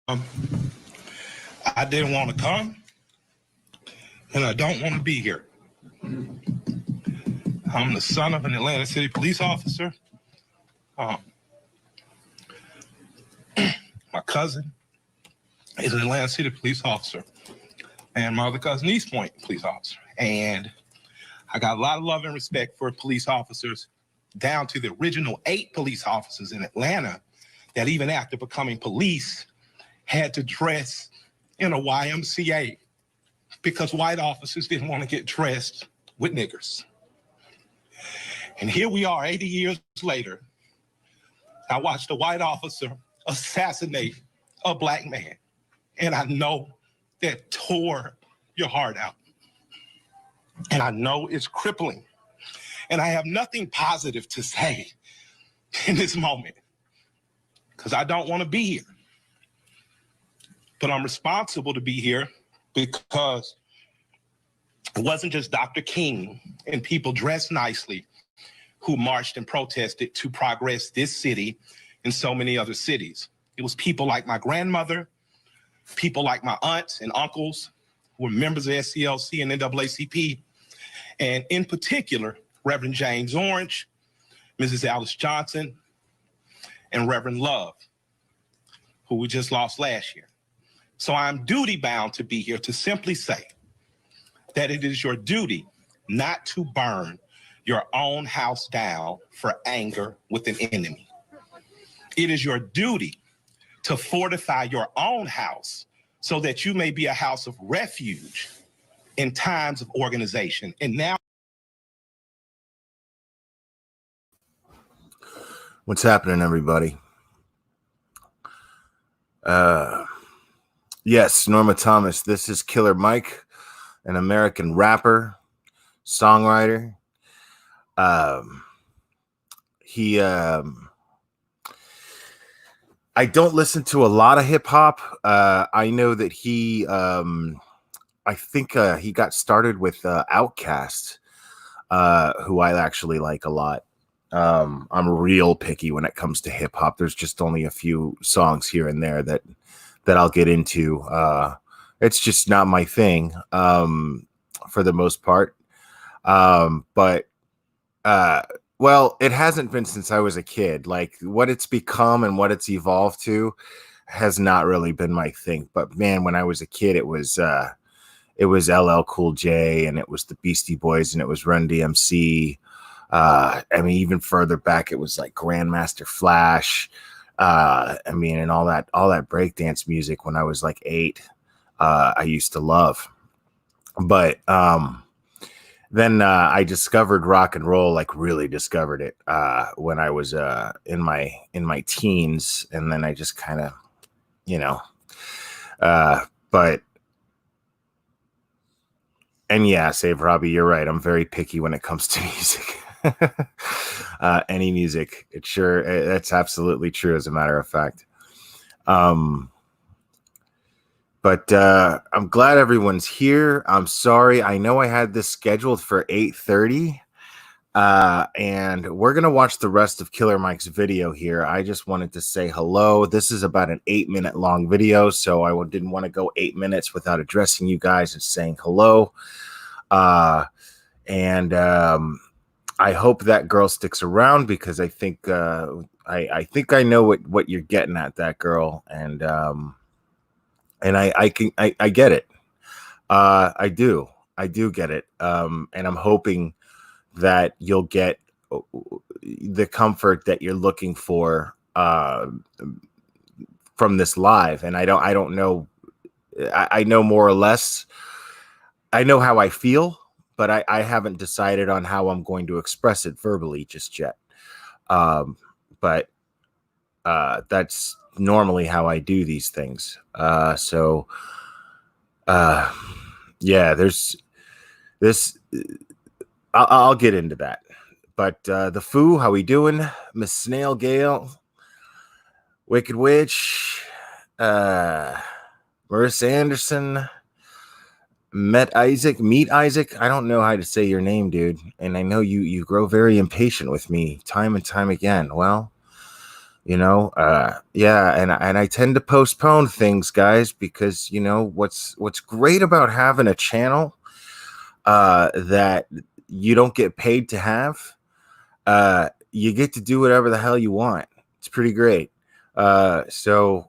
I didn't want to come, and I don't want to be here. I'm the son of an Atlanta City police officer. My cousin is an Atlanta City police officer, and my other cousin, East Point police officer. And I got a lot of love and respect for police officers, down to the original 8 police officers in Atlanta that even after becoming police had to dress in a YMCA because white officers didn't want to get dressed with niggers. And here we are 80 years later. I watched a white officer assassinate a black man. And I know that tore your heart out. And I know it's crippling. And I have nothing positive to say in this moment because I don't want to be here. But I'm responsible to be here because it wasn't just Dr. King and people dressed nicely who marched and protested to progress this city and so many other cities. It was people like my grandmother, people like my aunts and uncles who were members of SCLC and NAACP, and in particular, Reverend James Orange, Mrs. Alice Johnson, and Reverend Love, who we just lost last year. So I'm duty-bound to be here to simply say that it is your duty not to burn your own house down for anger with an enemy. It is your duty to fortify your own house so that you may be a house of refuge in times of organization. And now, what's happening, everybody? Yes, Norma Thomas. This is Killer Mike, an American rapper, songwriter. I don't listen to a lot of hip hop. I know that I think he got started with Outkast, who I actually like a lot. I'm real picky when it comes to hip hop. There's just only a few songs here and there that I'll get into. It's just not my thing, for the most part. Well, it hasn't been since I was a kid. Like what it's become and what it's evolved to has not really been my thing. But man, when I was a kid, it was LL Cool J, and it was the Beastie Boys, and it was Run DMC. I mean, even further back, it was like Grandmaster Flash. And all that breakdance music when I was like 8, I used to love. But then I discovered rock and roll, like really discovered it when I was in my teens, and then I just kind of, and yeah, Save Robbie, you're right. I'm very picky when it comes to music. Any music, that's absolutely true, as a matter of fact. But I'm glad everyone's here. I'm sorry. I know I had this scheduled for 8:30, and we're going to watch the rest of Killer Mike's video here. I just wanted to say hello. This is about an 8-minute long video, so I didn't want to go 8 minutes without addressing you guys and saying hello. And I hope that girl sticks around, because I think I think I know what you're getting at, that girl, and I get it. I do get it. And I'm hoping that you'll get the comfort that you're looking for from this live. And I don't know. I know more or less. I know how I feel, but I haven't decided on how I'm going to express it verbally just yet. But that's normally how I do these things. Yeah, there's this. I'll get into that. But the Foo, how we doing? Miss Snail Gale, Wicked Witch, Marissa Anderson, Meet Isaac. I don't know how to say your name, dude. And I know you grow very impatient with me time and time again. Well, Yeah, and I tend to postpone things, guys, because what's great about having a channel that you don't get paid to have. You get to do whatever the hell you want. It's pretty great. So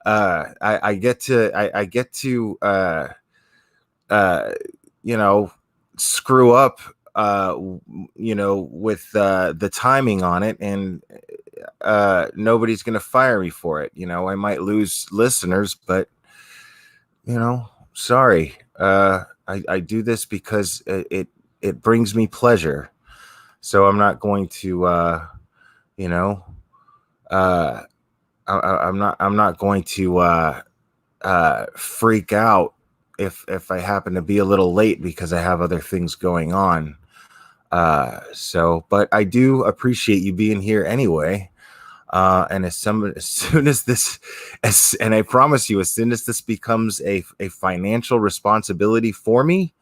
I get to uh, screw up with the timing on it, and nobody's gonna fire me for it. I might lose listeners, but sorry. I do this because it brings me pleasure. So I'm not going to, I'm not going to freak out if I happen to be a little late because I have other things going on. But I do appreciate you being here anyway. And as soon as this, and I promise you, as soon as this becomes a financial responsibility for me,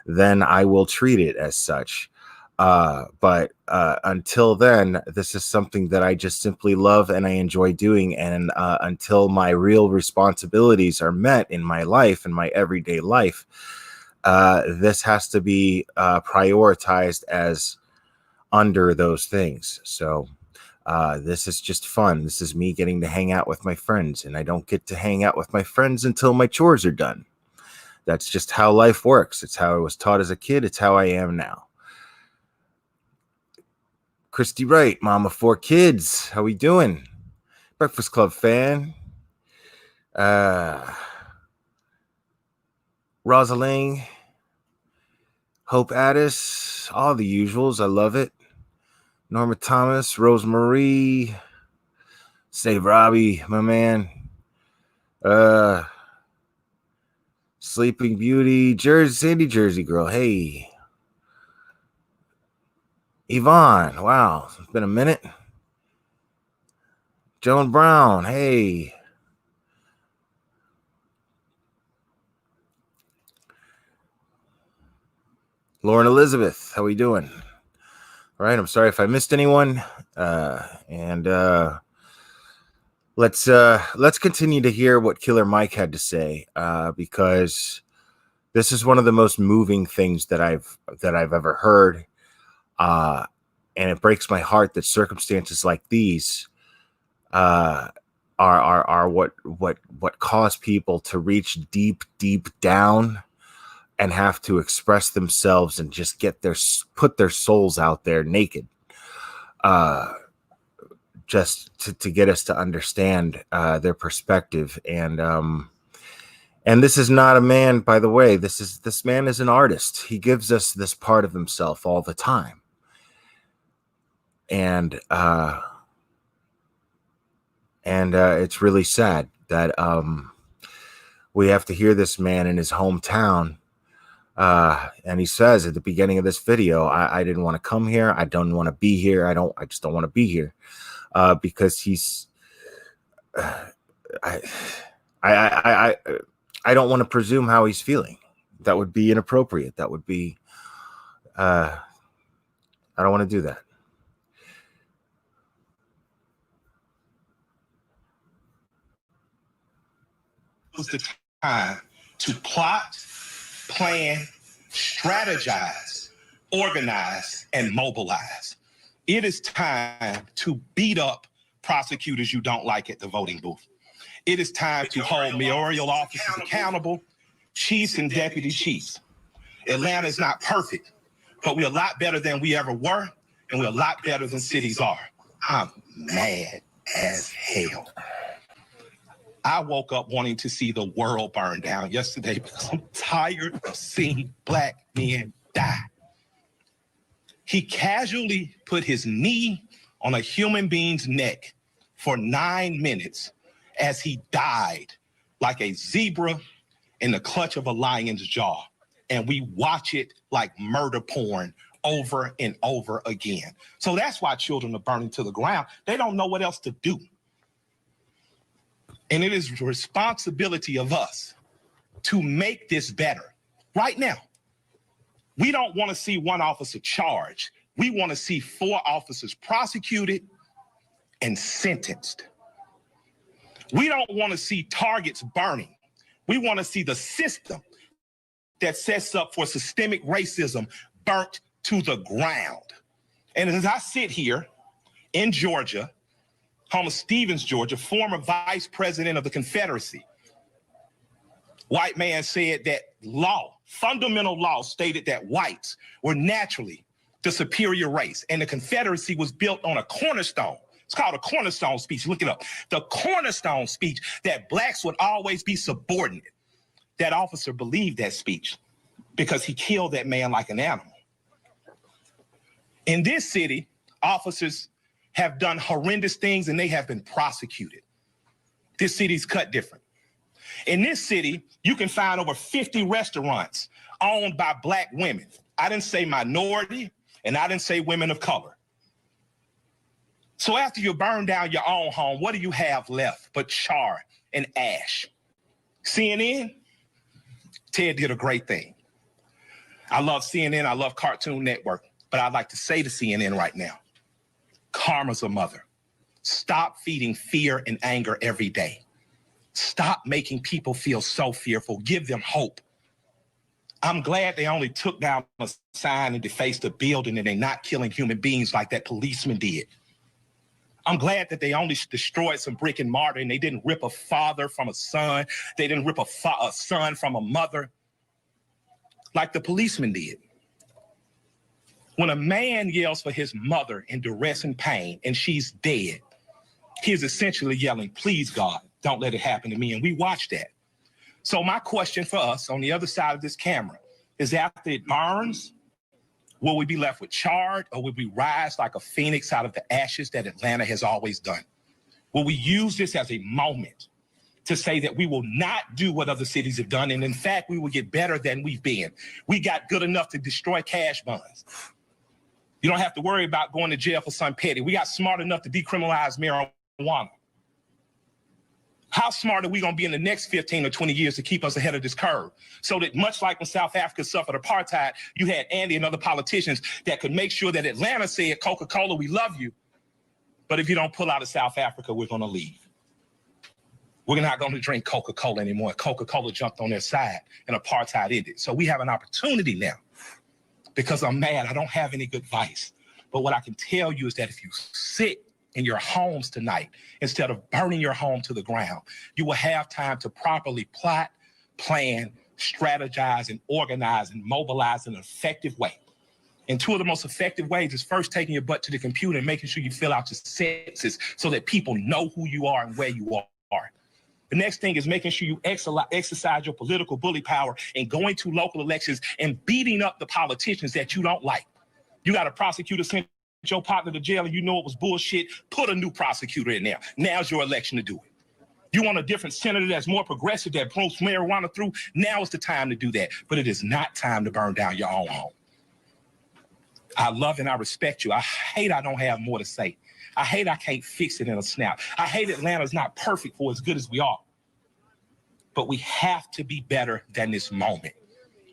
then I will treat it as such. But until then, this is something that I just simply love and I enjoy doing. And until my real responsibilities are met in my life, in my everyday life, this has to be prioritized as under those things. So this is just fun. This is me getting to hang out with my friends, and I don't get to hang out with my friends until my chores are done. That's just how life works. It's how I was taught as a kid. It's how I am now. Christy Wright, mom of 4 kids. How we doing? Breakfast Club fan. Rosaline. Hope Addis. All the usuals. I love it. Norma Thomas. Rosemarie. Save Robbie, my man. Sleeping Beauty. Sandy Jersey girl. Hey. Yvonne, wow, it's been a minute. Joan Brown, hey. Lauren Elizabeth, how we doing? All right, I'm sorry if I missed anyone. Let's continue to hear what Killer Mike had to say, because this is one of the most moving things that I've ever heard. And it breaks my heart that circumstances like these are what cause people to reach deep down and have to express themselves and just put their souls out there naked, just to get us to understand their perspective. And this is not a man, by the way. This man is an artist. He gives us this part of himself all the time. And it's really sad that we have to hear this man in his hometown. And he says at the beginning of this video, I didn't want to come here. I don't want to be here. I just don't want to be here. Because he's I don't want to presume how he's feeling. That would be inappropriate. That would be I don't want to do that. Was the time to plot, plan, strategize, organize, and mobilize. It is time to beat up prosecutors you don't like at the voting booth. It is time to hold mayoral officers accountable, chiefs and deputy chiefs. Atlanta is not perfect, but we're a lot better than we ever were, and we're a lot better than cities are. I'm mad as hell. I woke up wanting to see the world burn down yesterday because I'm tired of seeing Black men die. He casually put his knee on a human being's neck for 9 minutes as he died like a zebra in the clutch of a lion's jaw. And we watch it like murder porn over and over again. So that's why children are burning to the ground. They don't know what else to do. And it is the responsibility of us to make this better right now. We don't want to see one officer charged. We want to see 4 officers prosecuted and sentenced. We don't want to see targets burning. We want to see the system that sets up for systemic racism burnt to the ground. And as I sit here in Georgia, home of Stevens, Georgia, former vice president of the Confederacy, white man said that law, fundamental law, stated that whites were naturally the superior race, and the Confederacy was built on a cornerstone. It's called a cornerstone speech. Look it up. The cornerstone speech that blacks would always be subordinate. That officer believed that speech because he killed that man like an animal. In this city, officers have done horrendous things and they have been prosecuted. This city's cut different. In this city, you can find over 50 restaurants owned by black women. I didn't say minority, and I didn't say women of color. So after you burn down your own home, what do you have left but char and ash? CNN, Ted did a great thing. I love CNN, I love Cartoon Network, but I'd like to say to CNN right now, karma's a mother. Stop feeding fear and anger every day. Stop making people feel so fearful. Give them hope. I'm glad they only took down a sign and defaced a building and they're not killing human beings like that policeman did. I'm glad that they only destroyed some brick and mortar and they didn't rip a father from a son. They didn't rip a son from a mother like the policeman did. When a man yells for his mother in duress and pain and she's dead, he is essentially yelling, please, God, don't let it happen to me. And we watch that. So my question for us on the other side of this camera is, after it burns, will we be left with charred, or will we rise like a phoenix out of the ashes that Atlanta has always done? Will we use this as a moment to say that we will not do what other cities have done, and in fact, we will get better than we've been? We got good enough to destroy cash bonds. You don't have to worry about going to jail for something petty. We got smart enough to decriminalize marijuana. How smart are we going to be in the next 15 or 20 years to keep us ahead of this curve? So that, much like when South Africa suffered apartheid, you had Andy and other politicians that could make sure that Atlanta said, Coca-Cola, we love you, but if you don't pull out of South Africa, we're going to leave. We're not going to drink Coca-Cola anymore. Coca-Cola jumped on their side and apartheid ended. So we have an opportunity now. Because I'm mad, I don't have any good advice. But what I can tell you is that if you sit in your homes tonight, instead of burning your home to the ground, you will have time to properly plot, plan, strategize, and organize and mobilize in an effective way. And two of the most effective ways is first taking your butt to the computer and making sure you fill out your census so that people know who you are and where you are. The next thing is making sure you exercise your political bully power and going to local elections and beating up the politicians that you don't like. You got a prosecutor sent your partner to jail and you know it was bullshit, put a new prosecutor in there. Now's your election to do it. You want a different senator that's more progressive, that promotes marijuana through, now is the time to do that. But it is not time to burn down your own home. I love and I respect you. I hate I don't have more to say. I hate I can't fix it in a snap. I hate Atlanta's not perfect for as good as we are. But we have to be better than this moment.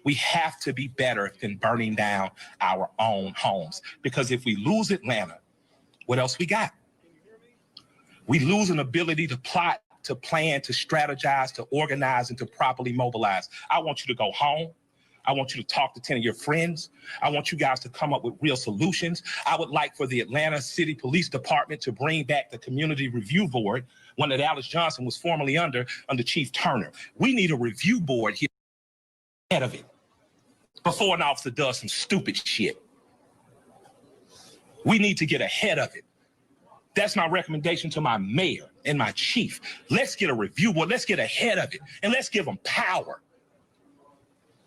We have to be better than burning down our own homes. Because if we lose Atlanta, what else we got? We lose an ability to plot, to plan, to strategize, to organize, and to properly mobilize. I want you to go home. I want you to talk to 10 of your friends. I want you guys to come up with real solutions. I would like for the Atlanta City Police Department to bring back the Community Review Board, one that Alice Johnson was formerly under Chief Turner. We need a review board here ahead of it before an officer does some stupid shit. We need to get ahead of it. That's my recommendation to my mayor and my chief. Let's get a review board. Let's get ahead of it, and let's give them power.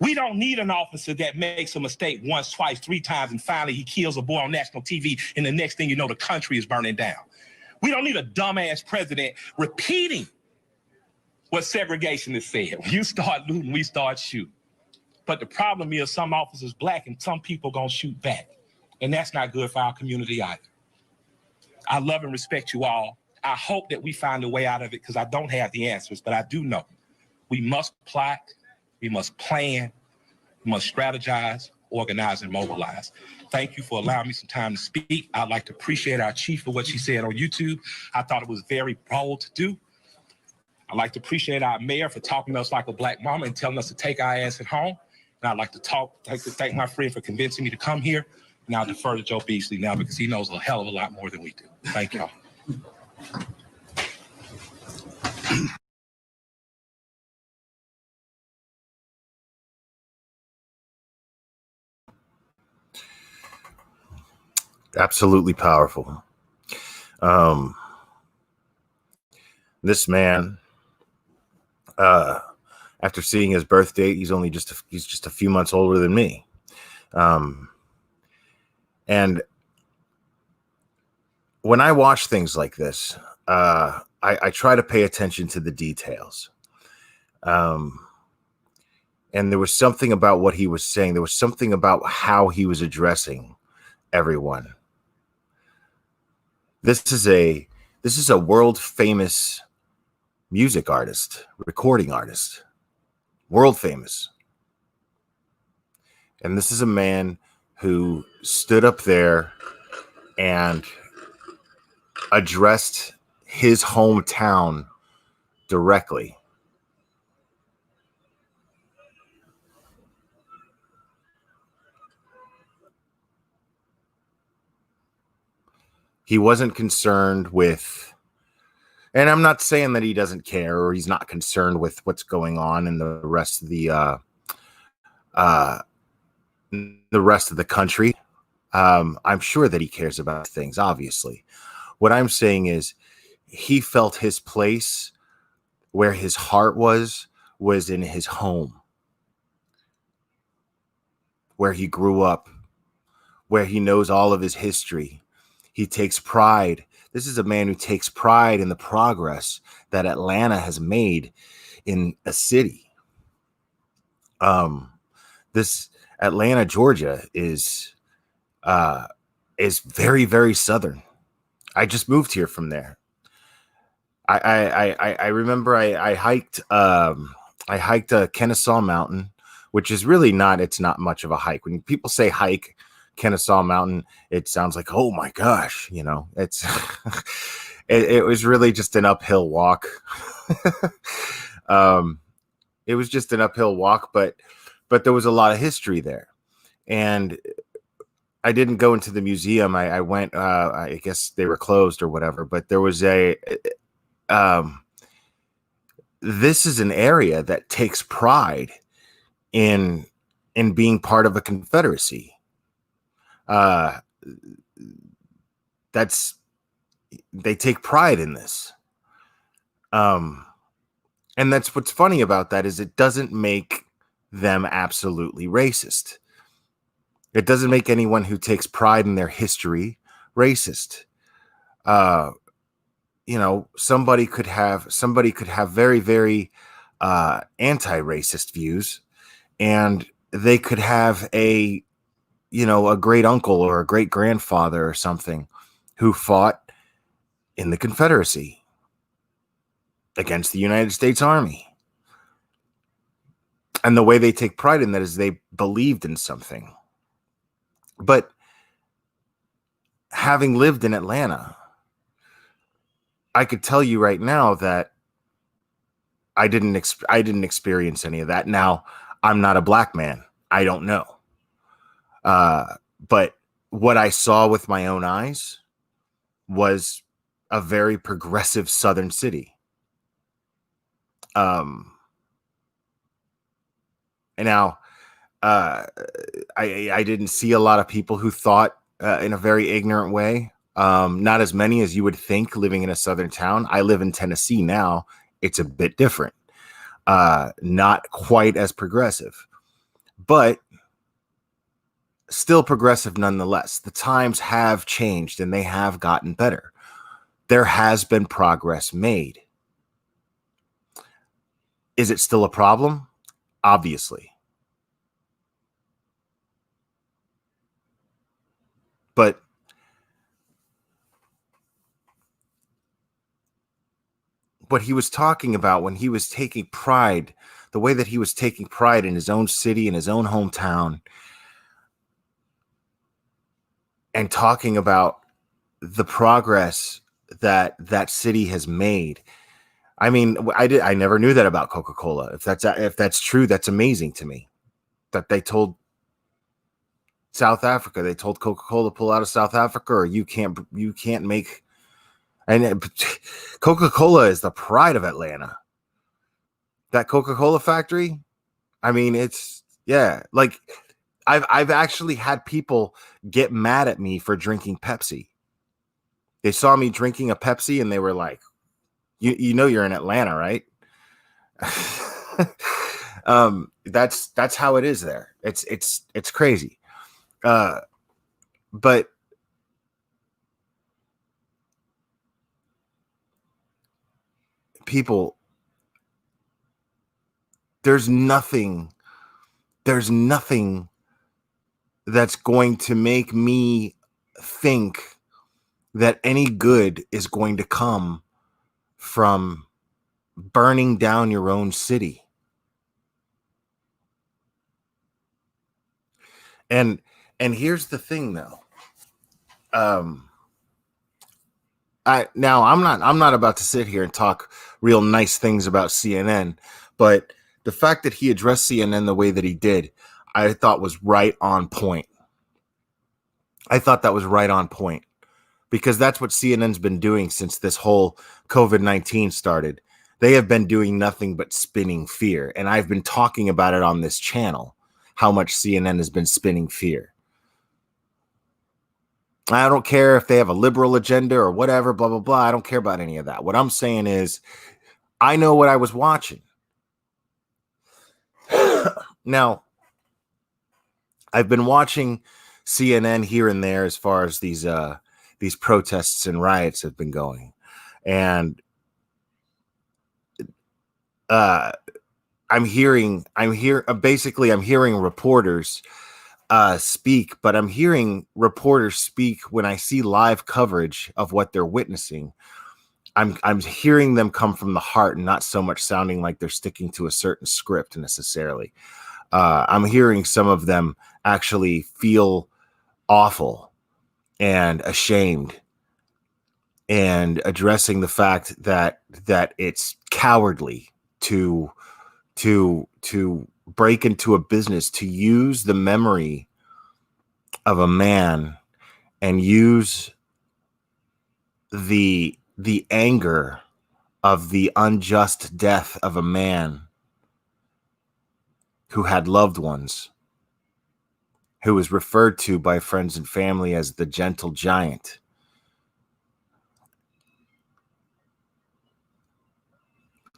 We don't need an officer that makes a mistake once, twice, 3 times, and finally he kills a boy on national TV, and the next thing you know, the country is burning down. We don't need a dumbass president repeating what segregationists said. When you start looting, we start shooting. But the problem is some officers black and some people gonna shoot back. And that's not good for our community either. I love and respect you all. I hope that we find a way out of it, because I don't have the answers, but I do know we must plot, we must plan, we must strategize, organize and mobilize. Thank you for allowing me some time to speak. I'd like to appreciate our chief for what she said on YouTube. I thought it was very bold to do. I'd like to appreciate our mayor for talking to us like a black mama and telling us to take our ass at home. And I'd like to thank my friend for convincing me to come here. And I'll defer to Joe Beasley now because he knows a hell of a lot more than we do. Thank y'all. Absolutely powerful. This man, after seeing his birth date, he's just a few months older than me. And when I watch things like this, I try to pay attention to the details. And there was something about what he was saying. There was something about how he was addressing everyone. This is a world famous music artist, recording artist, world famous. And this is a man who stood up there and addressed his hometown directly. He wasn't concerned with, and I'm not saying that he doesn't care or he's not concerned with what's going on in the rest of the country. I'm sure that he cares about things, obviously. What I'm saying is he felt his place where his heart was in his home, where he grew up, where he knows all of his history. He takes pride. This is a man who takes pride in the progress that Atlanta has made in a city. This Atlanta, Georgia is very, very southern. I just moved here from there. I remember I hiked Kennesaw Mountain, which is really not. It's not much of a hike. When people say hike Kennesaw Mountain, it sounds like, oh my gosh, it's it was really just an uphill walk. It was just an uphill walk, but there was a lot of history there. And I didn't go into the museum. I went, I guess they were closed or whatever, but there was this is an area that takes pride in being part of a confederacy. They take pride in this. And that's what's funny about that is it doesn't make them absolutely racist. It doesn't make anyone who takes pride in their history racist. Somebody could have very, very anti-racist views, and they could have a great uncle or a great grandfather or something who fought in the Confederacy against the United States Army. And the way they take pride in that is they believed in something. But having lived in Atlanta, I could tell you right now that I didn't experience any of that. Now, I'm not a black man. I don't know. But what I saw with my own eyes was a very progressive southern city. And now, I didn't see a lot of people who thought in a very ignorant way. Not as many as you would think living in a southern town. I live in Tennessee now. It's a bit different. Not quite as progressive, but still progressive nonetheless. The times have changed and they have gotten better. There has been progress made. Is it still a problem? Obviously. But what he was talking about when he was taking pride, the way that he was taking pride in his own city, in his own hometown, and talking about the progress that that city has made. I mean, I never knew that about Coca-Cola. If that's true, that's amazing to me. That they told South Africa, they told Coca-Cola to pull out of South Africa, or you can't make. And Coca-Cola is the pride of Atlanta. That Coca-Cola factory, I mean, it's like I've actually had people get mad at me for drinking Pepsi. They saw me drinking a Pepsi and they were like, you know you're in Atlanta, right? That's how it is there. It's crazy. But people, there's nothing that's going to make me think that any good is going to come from burning down your own city. And here's the thing though. I'm not about to sit here and talk real nice things about CNN, but the fact that he addressed CNN the way that he did, I thought was right on point. I thought that was right on point, because that's what CNN's been doing since this whole COVID-19 started. They have been doing nothing but spinning fear. And I've been talking about it on this channel, how much CNN has been spinning fear. I don't care if they have a liberal agenda or whatever, blah, blah, blah. I don't care about any of that. What I'm saying is, I know what I was watching. Now, I've been watching CNN here and there as far as these protests and riots have been going. And I'm hearing reporters speak, but I'm hearing reporters speak when I see live coverage of what they're witnessing. I'm hearing them come from the heart and not so much sounding like they're sticking to a certain script necessarily. I'm hearing some of them actually feel awful and ashamed, and addressing the fact that it's cowardly to break into a business, to use the memory of a man and use the anger of the unjust death of a man who had loved ones, who was referred to by friends and family as the gentle giant.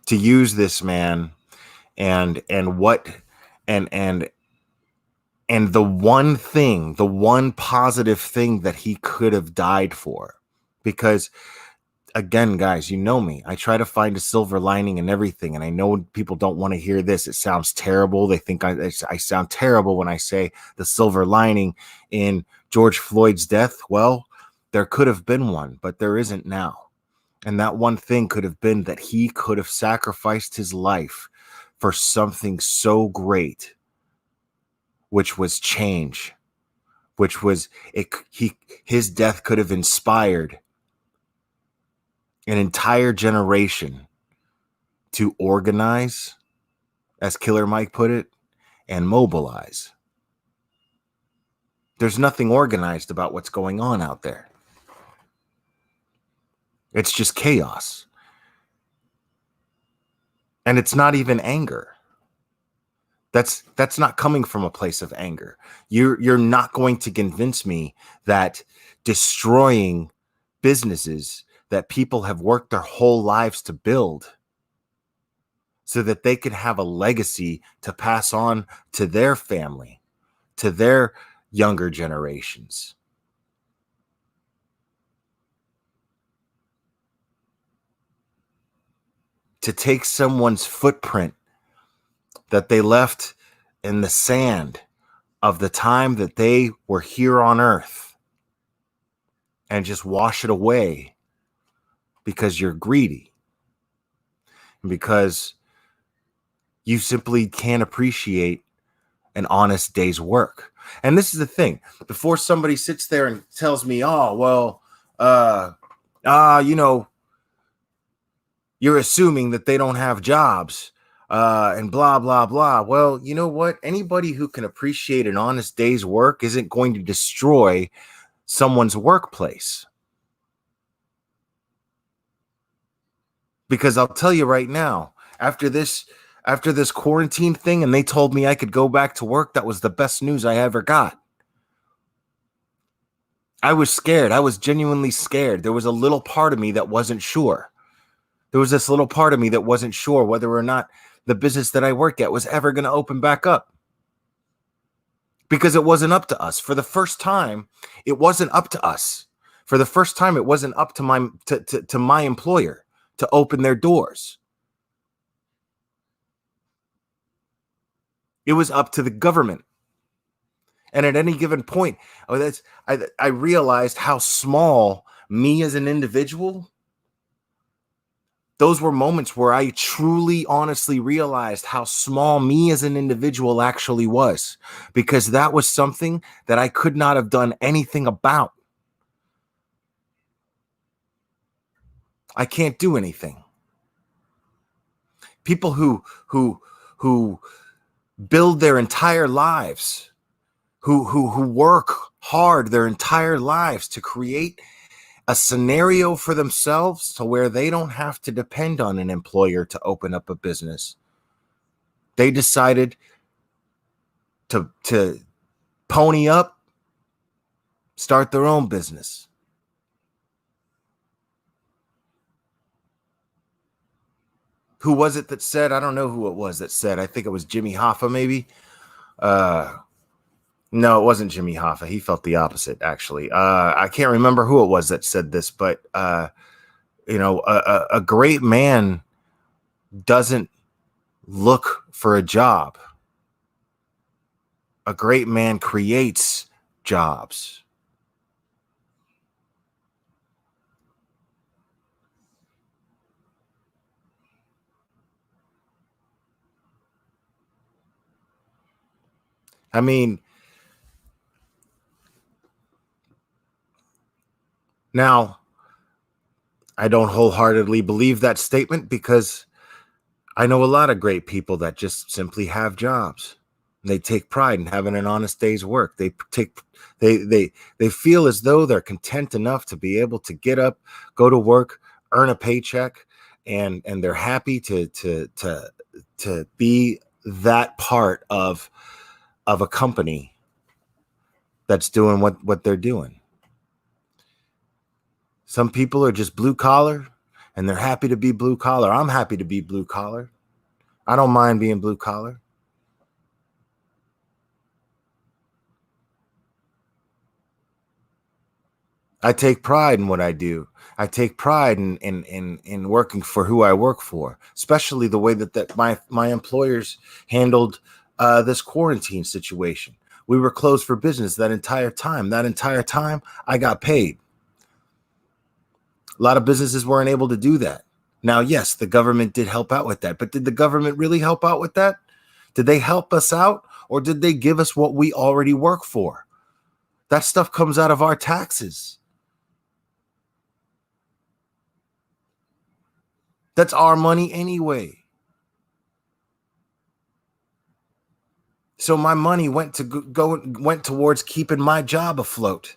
To use this man and the one positive thing that he could have died for. Because again, guys, you know me, I try to find a silver lining in everything. And I know people don't want to hear this. It sounds terrible. They think I sound terrible when I say the silver lining in George Floyd's death. Well, there could have been one, but there isn't now. And that one thing could have been that he could have sacrificed his life for something so great, which was change, which was his death could have inspired an entire generation to organize, as Killer Mike put it, and mobilize. There's nothing organized about what's going on out there. It's just chaos. And it's not even anger. That's not coming from a place of anger. You're not going to convince me that destroying businesses that people have worked their whole lives to build so that they could have a legacy to pass on to their family, to their younger generations. To take someone's footprint that they left in the sand of the time that they were here on earth and just wash it away because you're greedy, because you simply can't appreciate an honest day's work. And this is the thing, before somebody sits there and tells me, oh, well, you know, you're assuming that they don't have jobs and blah, blah, blah. Well, you know what? Anybody who can appreciate an honest day's work isn't going to destroy someone's workplace. Because I'll tell you right now, after this quarantine thing, and they told me I could go back to work, that was the best news I ever got. I was scared. I was genuinely scared. There was a little part of me that wasn't sure. There was this little part of me that wasn't sure whether or not the business that I work at was ever going to open back up. Because it wasn't up to us. For the first time, it wasn't up to us. For the first time, it wasn't up to my employer to open their doors. It was up to the government. And at any given point, I realized how small me as an individual, those were moments where I truly, honestly realized how small me as an individual actually was, because that was something that I could not have done anything about. I can't do anything. People who build their entire lives, who work hard their entire lives to create a scenario for themselves to where they don't have to depend on an employer to open up a business. They decided to pony up, start their own business. Who was it that said, I don't know who it was that said, I think it was Jimmy Hoffa maybe. No, it wasn't Jimmy Hoffa. He felt the opposite, actually. I can't remember who it was that said this, but, you know, a great man doesn't look for a job. A great man creates jobs. I mean, now, I don't wholeheartedly believe that statement because I know a lot of great people that just simply have jobs. They take pride in having an honest day's work. They feel as though they're content enough to be able to get up, go to work, earn a paycheck, and they're happy to be that part of a company that's doing what they're doing. Some people are just blue collar and they're happy to be blue collar. I'm happy to be blue collar. I don't mind being blue collar. I take pride in what I do. I take pride in working for who I work for, especially the way that my employers handled this quarantine situation. We were closed for business that entire time. That entire time, I got paid. A lot of businesses weren't able to do that. Now, yes, the government did help out with that, but did the government really help out with that? Did they help us out, or did they give us what we already work for? That stuff comes out of our taxes. That's our money anyway. So my money went towards keeping my job afloat.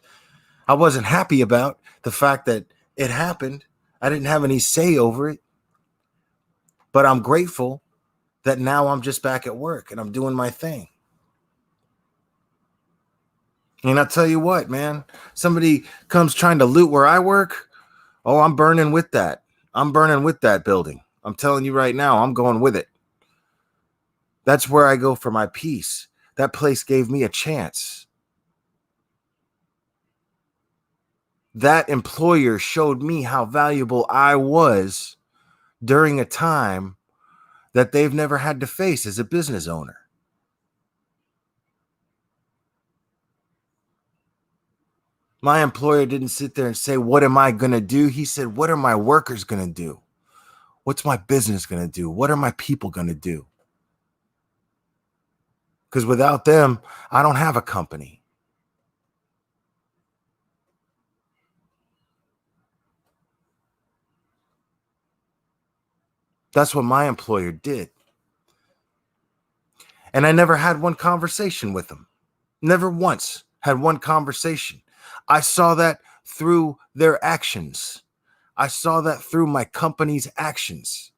I wasn't happy about the fact that it happened. I didn't have any say over it. But I'm grateful that now I'm just back at work and I'm doing my thing. And I'll tell you what, man, somebody comes trying to loot where I work. Oh, I'm burning with that. I'm burning with that building. I'm telling you right now, I'm going with it. That's where I go for my peace. That place gave me a chance. That employer showed me how valuable I was during a time that they've never had to face as a business owner. My employer didn't sit there and say, what am I going to do? He said, what are my workers going to do? What's my business going to do? What are my people going to do? Because without them, I don't have a company. That's what my employer did. And I never had one conversation with them. Never once had one conversation. I saw that through their actions. I saw that through my company's actions.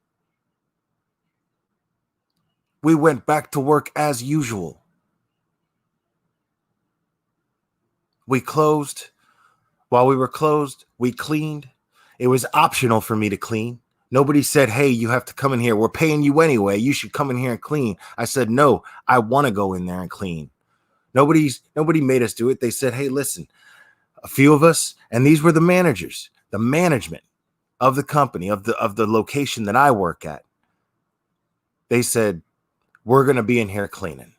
We went back to work as usual. We closed. While we were closed, we cleaned. It was optional for me to clean. Nobody said, hey, you have to come in here. We're paying you anyway. You should come in here and clean. I said, no, I want to go in there and clean. Nobody made us do it. They said, hey, listen, a few of us, and these were the managers, the management of the company, of the location that I work at. They said, we're going to be in here cleaning.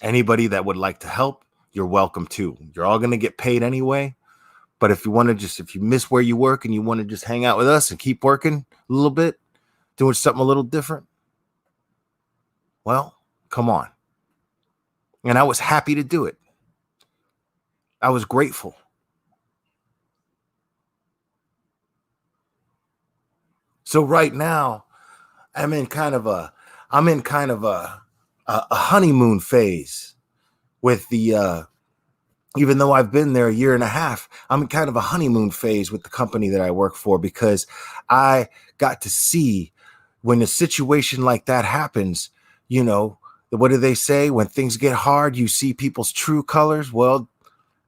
Anybody that would like to help, you're welcome to. You're all going to get paid anyway. But if you want to if you miss where you work and you want to just hang out with us and keep working a little bit, doing something a little different, well, come on. And I was happy to do it. I was grateful. So right now, I'm in kind of a honeymoon phase with the even though I've been there a year and a half, I'm in kind of a honeymoon phase with the company that I work for, because I got to see when a situation like that happens, you know, what do they say? When things get hard, you see people's true colors. Well,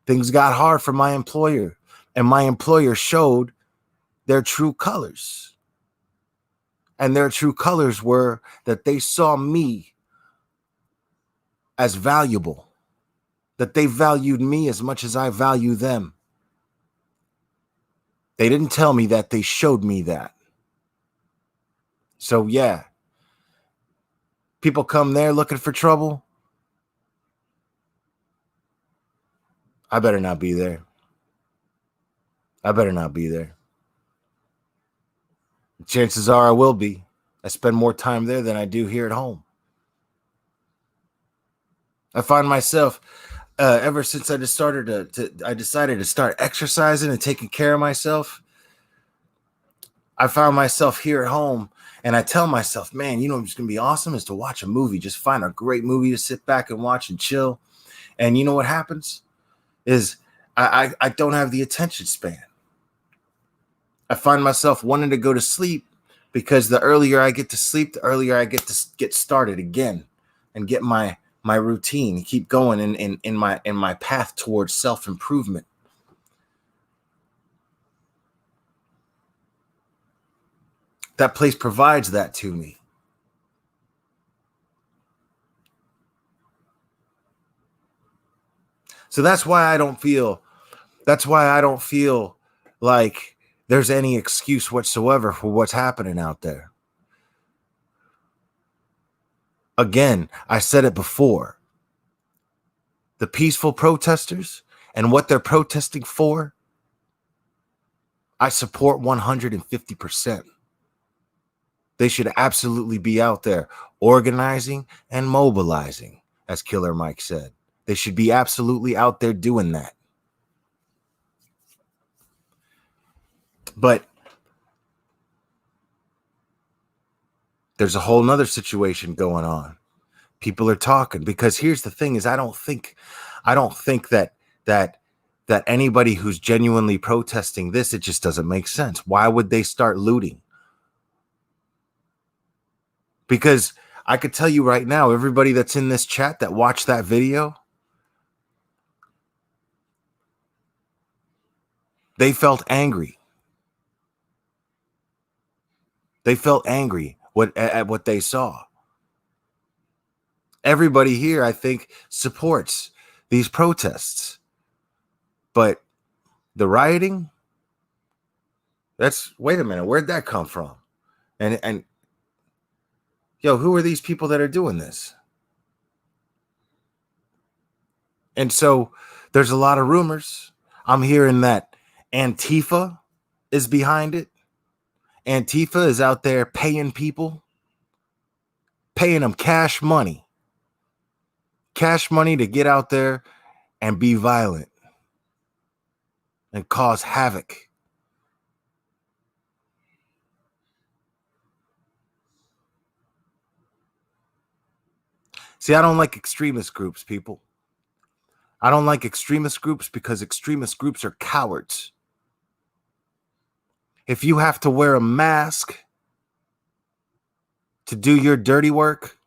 things got hard for my employer, and my employer showed their true colors. And their true colors were that they saw me as valuable, that they valued me as much as I value them. They didn't tell me that, they showed me that. So yeah, people come there looking for trouble. I better not be there. I better not be there. Chances are I will be. I spend more time there than I do here at home. I find myself, ever since I just I decided to start exercising and taking care of myself, I found myself here at home, and I tell myself, man, you know what's going to be awesome is to watch a movie. Just find a great movie to sit back and watch and chill. And you know what happens is I don't have the attention span. I find myself wanting to go to sleep, because the earlier I get to sleep, the earlier I get to get started again and get my routine, keep going in my path towards self-improvement. That place provides that to me. So that's why I don't feel like there's any excuse whatsoever for what's happening out there. Again, I said it before. The peaceful protesters and what they're protesting for, I support 150%. They should absolutely be out there organizing and mobilizing, as Killer Mike said. They should be absolutely out there doing that. But there's a whole nother situation going on. People are talking, because here's the thing is I don't think that anybody who's genuinely protesting this, it just doesn't make sense. Why would they start looting? Because I could tell you right now, everybody that's in this chat that watched that video, they felt angry. They felt angry at what they saw. Everybody here, I think, supports these protests. But the rioting, wait a minute, where'd that come from? And yo, who are these people that are doing this? And so there's a lot of rumors. I'm hearing that Antifa is behind it. Antifa is out there paying people, paying them cash money cash money to get out there and be violent and cause havoc. See, I don't like extremist groups, people. I don't like extremist groups because extremist groups are cowards. If you have to wear a mask to do your dirty work,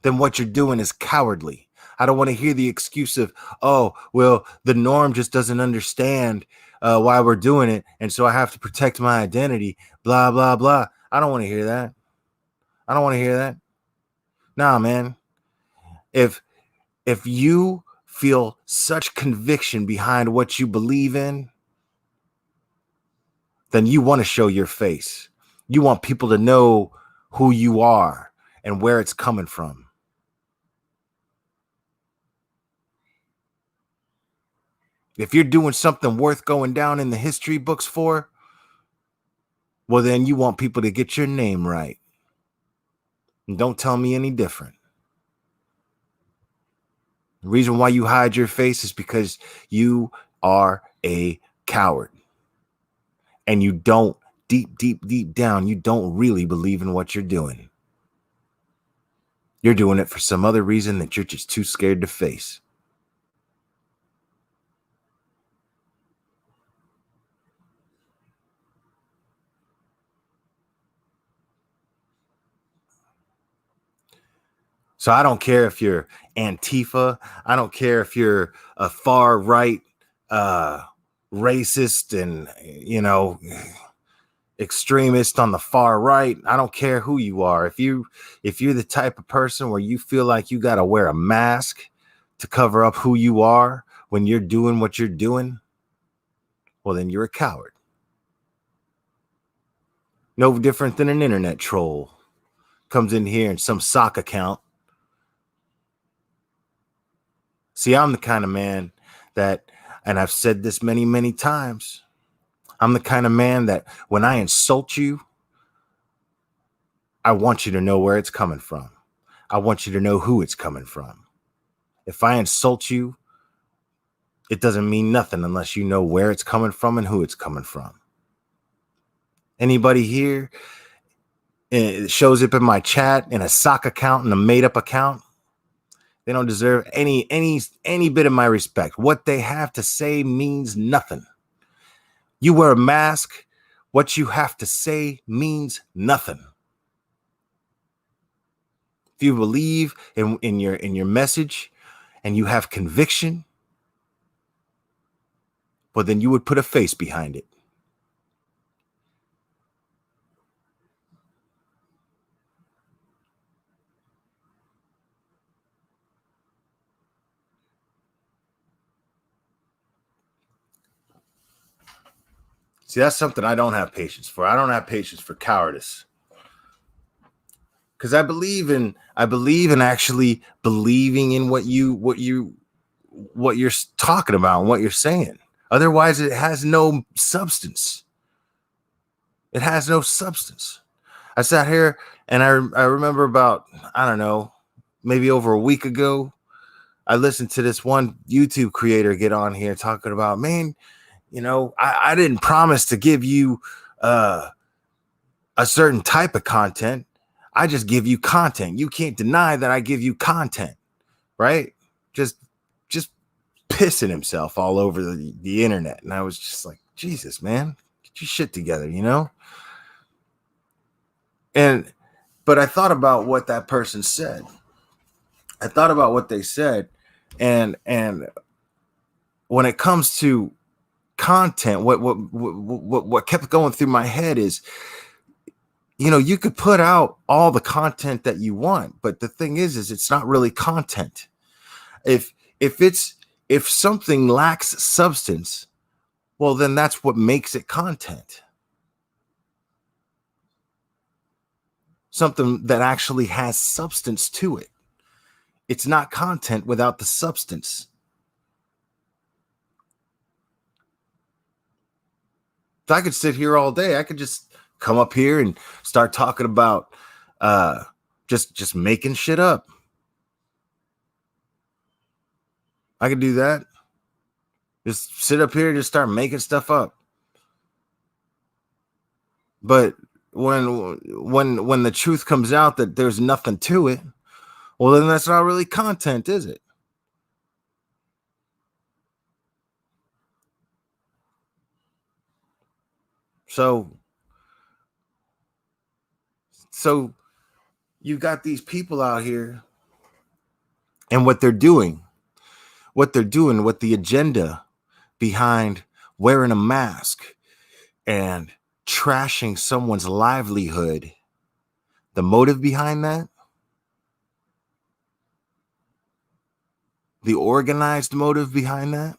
then what you're doing is cowardly. I don't want to hear the excuse of, oh, well, the norm just doesn't understand why we're doing it, and so I have to protect my identity, blah, blah, blah. I don't want to hear that. I don't want to hear that. Nah, man. If you feel such conviction behind what you believe in, then you want to show your face. You want people to know who you are and where it's coming from. If you're doing something worth going down in the history books for, well, then you want people to get your name right. And don't tell me any different. The reason why you hide your face is because you are a coward. And you don't, deep down, you don't really believe in what you're doing. You're doing it for some other reason that you're just too scared to face. So I don't care if you're Antifa. I don't care if you're a far right racist and, extremist on the far right. I don't care who you are. If you're the type of person where you feel like you got to wear a mask to cover up who you are when you're doing what you're doing, well, then you're a coward. No different than an internet troll comes in here in some sock account. See, I'm the kind of man that, and I've said this many, many times, I'm the kind of man that when I insult you, I want you to know where it's coming from. I want you to know who it's coming from. If I insult you, it doesn't mean nothing unless you know where it's coming from and who it's coming from. Anybody here it shows up in my chat in a sock account and a made-up account, they don't deserve any bit of my respect. What they have to say means nothing. You wear a mask, what you have to say means nothing. If you believe in your message and you have conviction, well, then you would put a face behind it. See, that's something I don't have patience for. I don't have patience for cowardice. Because I believe in actually believing in what you're talking about and what you're saying. Otherwise, it has no substance. It has no substance. I sat here and I remember about, I don't know, maybe over a week ago, I listened to this one YouTube creator get on here talking about, man, I didn't promise to give you a certain type of content. I just give you content. You can't deny that I give you content, right? Just pissing himself all over the internet. And I was just like, Jesus, man, get your shit together, But I thought about what that person said. I thought about what they said. And when it comes to content, what kept going through my head is, you could put out all the content that you want, but the thing is it's not really content. If something lacks substance, well, then that's what makes it content. Something that actually has substance to it. It's not content without the substance. If I could sit here all day, I could just come up here and start talking about just making shit up. I could do that. Just sit up here and just start making stuff up. But when the truth comes out that there's nothing to it, well, then that's not really content, is it? So you got these people out here, and what the agenda behind wearing a mask and trashing someone's livelihood, the motive behind that, the organized motive behind that,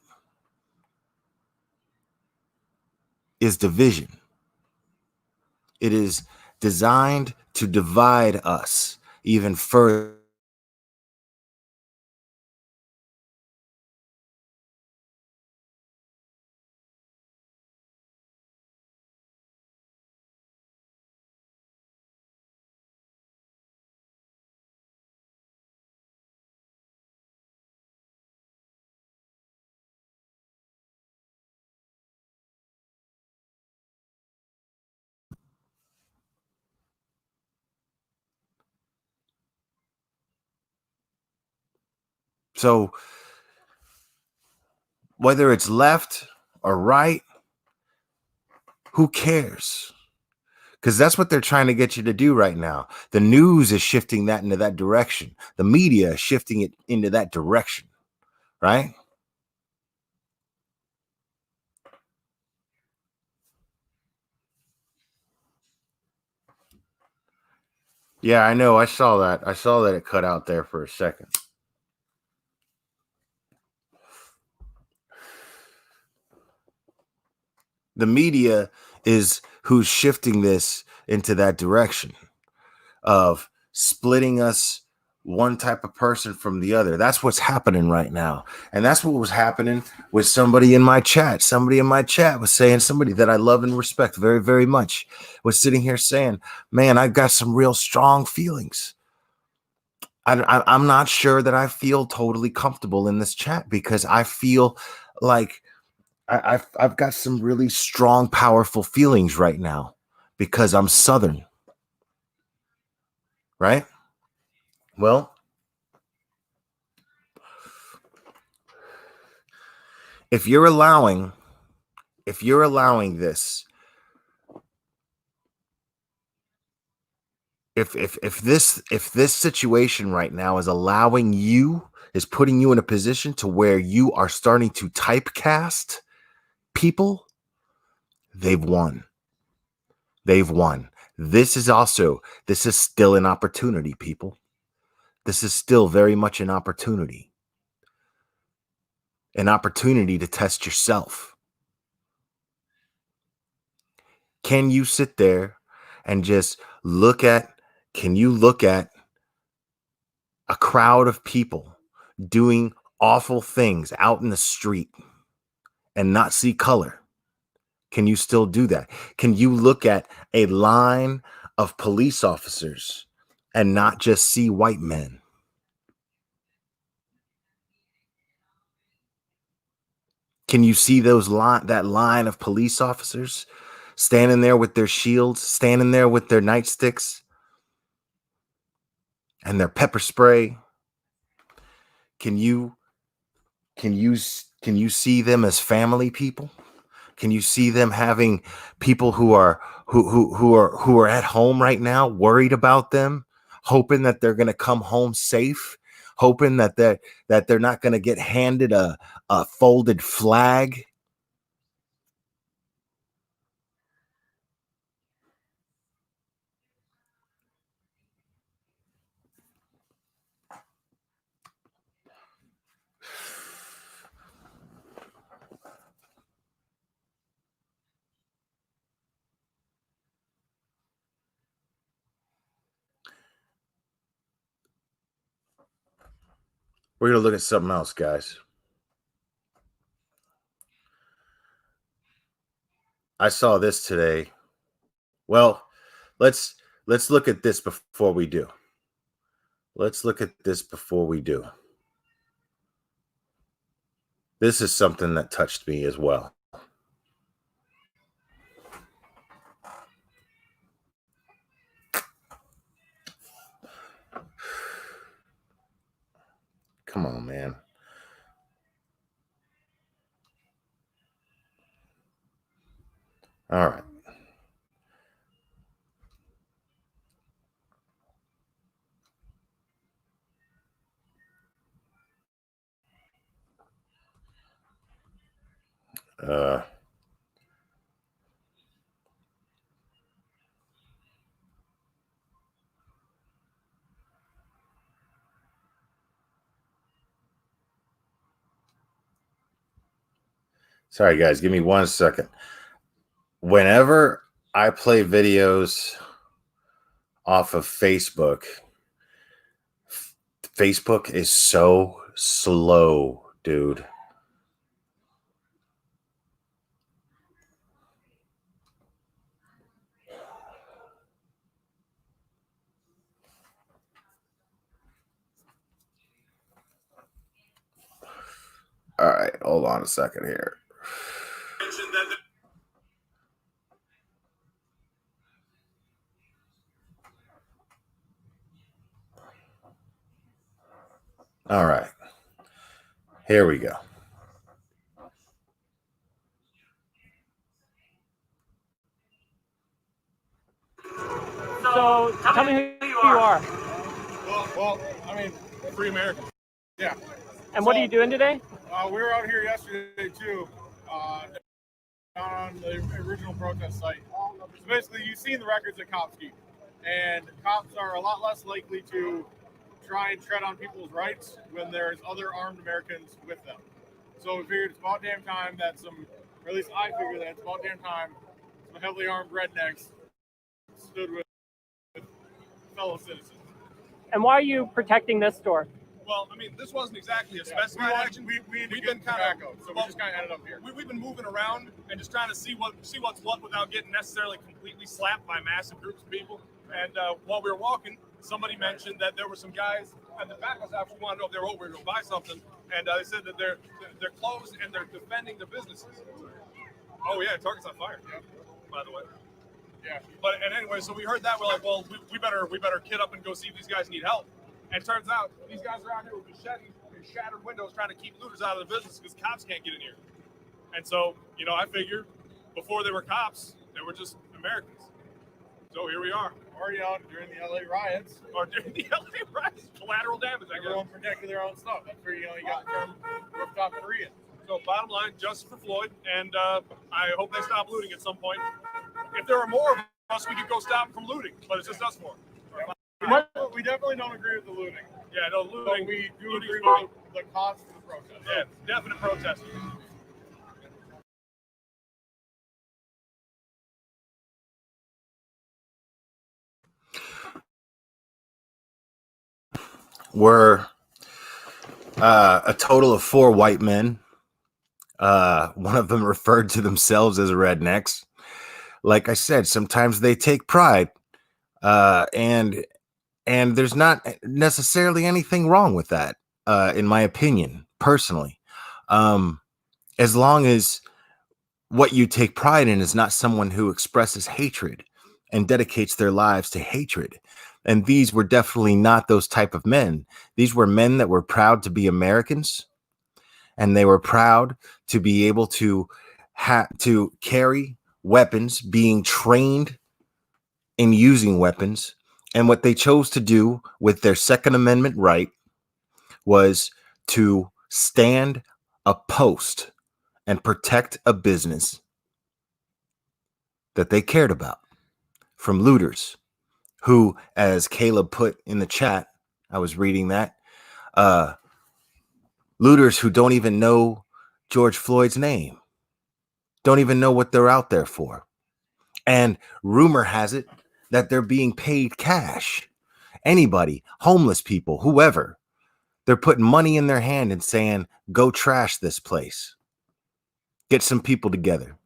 is division. It is designed to divide us even further. So whether it's left or right, who cares? Because that's what they're trying to get you to do right now. The news is shifting that into that direction. The media is shifting it into that direction, right? Yeah, I know. I saw that. I saw that it cut out there for a second. The media is who's shifting this into that direction of splitting us one type of person from the other. That's what's happening right now. And that's what was happening with somebody in my chat. Somebody in my chat was saying, somebody that I love and respect very, very much, was sitting here saying, man, I've got some real strong feelings. I'm not sure that I feel totally comfortable in this chat because I feel like I've got some really strong, powerful feelings right now because I'm Southern, right? Well, if you're allowing this, if this situation right now is putting you in a position to where you are starting to typecast people, they've won. This is still an opportunity, people. This is still very much an opportunity to test yourself. Can you sit there and just look at a crowd of people doing awful things out in the street and not see color? Can you still do that? Can you look at a line of police officers and not just see white men? Can you see that line of police officers standing there with their shields, standing there with their nightsticks and their pepper spray? Can you see them as family people? Can you see them having people who are at home right now, worried about them, hoping that they're going to come home safe, hoping that they're not going to get handed a folded flag? We're going to look at something else, guys. I saw this today. Well, let's look at this before we do. This is something that touched me as well. Come on, man. All right. Sorry, guys. Give me 1 second. Whenever I play videos off of Facebook, Facebook is so slow, dude. All right, hold on a second here. All right, here we go. So tell me who you are. Well, I mean, free Americans. Yeah. And what are you doing today? We were out here yesterday too, down on the original protest site. So basically, you've seen the records that cops keep, and cops are a lot less likely to try and tread on people's rights when there's other armed Americans with them. So we figured it's about damn time that some, or at least I figured that it's about damn time some heavily armed rednecks stood with fellow citizens. And why are you protecting this store? Well, I mean, this wasn't exactly a specified action. We've been kind of, so we just kind of ended up here. We've been moving around and just trying to see what's what without getting necessarily completely slapped by massive groups of people. And while we were walking, somebody mentioned that there were some guys at the back of us actually wanted to know if they were over here to go buy something, and they said that they're closed and they're defending the businesses. Oh yeah, Target's on fire. Yeah. By the way. Yeah. But and anyway, so we heard that, we're like, well, we better kid up and go see if these guys need help. And turns out these guys are out here with machetes and shattered windows trying to keep looters out of the business because cops can't get in here. And so, you know, I figured before they were cops, they were just Americans. So here we are. Or, you know, during the LA riots. Or during the LA riots, collateral damage, I guess. Everyone protected their own stuff. That's where, you know, you got the term rooftop Korean. So bottom line, justice for Floyd, and I hope they stop looting at some point. If there were more of us, we could go stop them from looting, but it's just us four. We definitely don't agree with the looting. Yeah, no, looting. But we do looting's agree fine. with the cost of the protest. Yeah, definite protesting. We're a total of 4 white men. One of them referred to themselves as rednecks. Like I said, sometimes they take pride, and there's not necessarily anything wrong with that, in my opinion, personally. As long as what you take pride in is not someone who expresses hatred and dedicates their lives to hatred. And these were definitely not those type of men. These were men that were proud to be Americans, and they were proud to be able to to carry weapons, being trained in using weapons. And what they chose to do with their Second Amendment right was to stand a post and protect a business that they cared about from looters who, as Caleb put in the chat, I was reading that, looters who don't even know George Floyd's name, don't even know what they're out there for. And rumor has it that they're being paid cash. Anybody, homeless people, whoever, they're putting money in their hand and saying, go trash this place. Get some people together.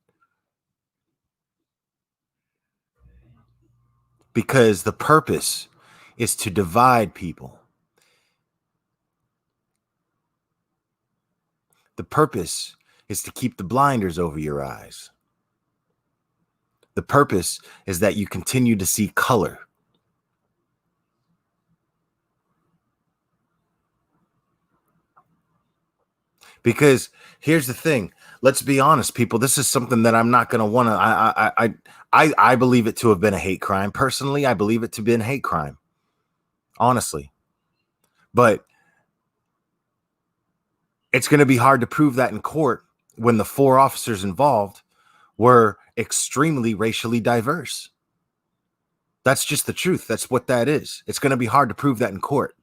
Because the purpose is to divide people. The purpose is to keep the blinders over your eyes. The purpose is that you continue to see color. Because here's the thing. Let's be honest, people. This is something that I'm not going to want to. I believe it to have been a hate crime. Personally, I believe it to have been a hate crime. Honestly. But it's going to be hard to prove that in court when the 4 officers involved were extremely racially diverse. That's just the truth. That's what that is. It's going to be hard to prove that in court,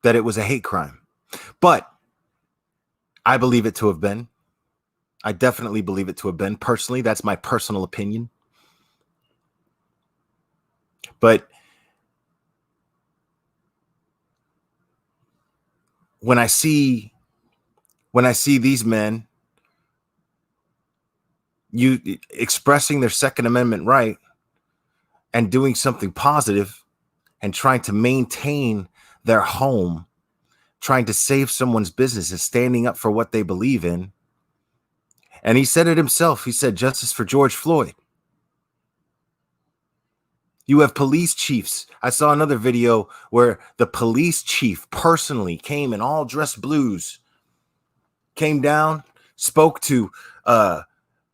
that it was a hate crime. But I believe it to have been. I definitely believe it to have been. Personally, that's my personal opinion. But when I see these men expressing their Second Amendment right and doing something positive and trying to maintain their home, trying to save someone's business and standing up for what they believe in. And he said it himself. He said, justice for George Floyd. You have police chiefs. I saw another video where the police chief personally came in all dressed blues, came down, spoke to a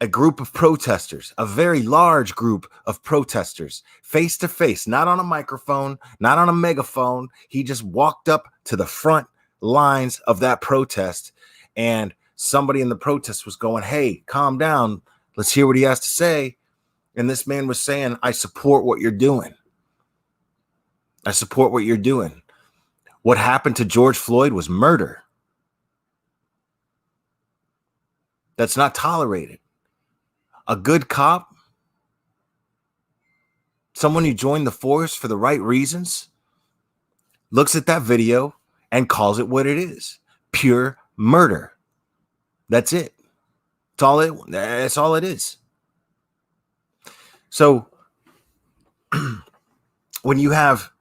group of protesters, a very large group of protesters, face to face, not on a microphone, not on a megaphone. He just walked up to the front lines of that protest, and somebody in the protest was going, hey, calm down. Let's hear what he has to say. And this man was saying, I support what you're doing. I support what you're doing. What happened to George Floyd was murder. That's not tolerated. A good cop, someone who joined the force for the right reasons, looks at that video and calls it what it is. Pure murder. That's it. That's all it is. So when you have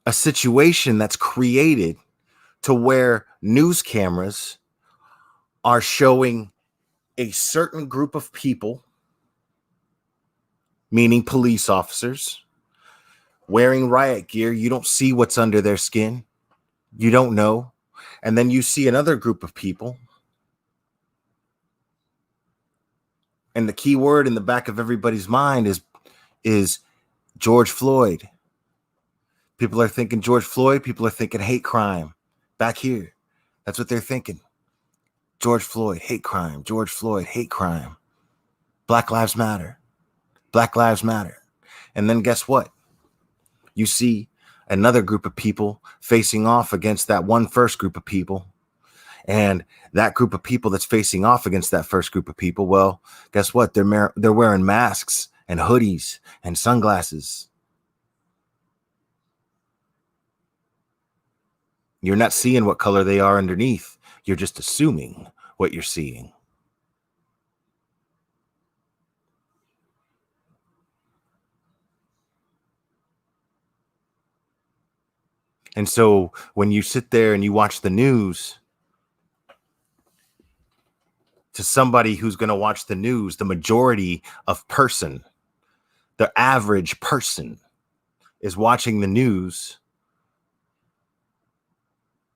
a situation that's created to where news cameras are showing a certain group of people, meaning police officers, wearing riot gear, you don't see what's under their skin. You don't know. And then you see another group of people, and the key word in the back of everybody's mind is George Floyd. People are thinking George Floyd. People are thinking hate crime. Back here, that's what they're thinking. George Floyd, hate crime. George Floyd, hate crime. Black Lives Matter. Black Lives Matter. And then guess what? You see another group of people facing off against that one first group of people. And that group of people that's facing off against that first group of people, well, guess what? They're wearing masks and hoodies and sunglasses. You're not seeing what color they are underneath. You're just assuming what you're seeing. And so when you sit there and you watch the news, to somebody who's going to watch the news, the majority of person, the average person is watching the news.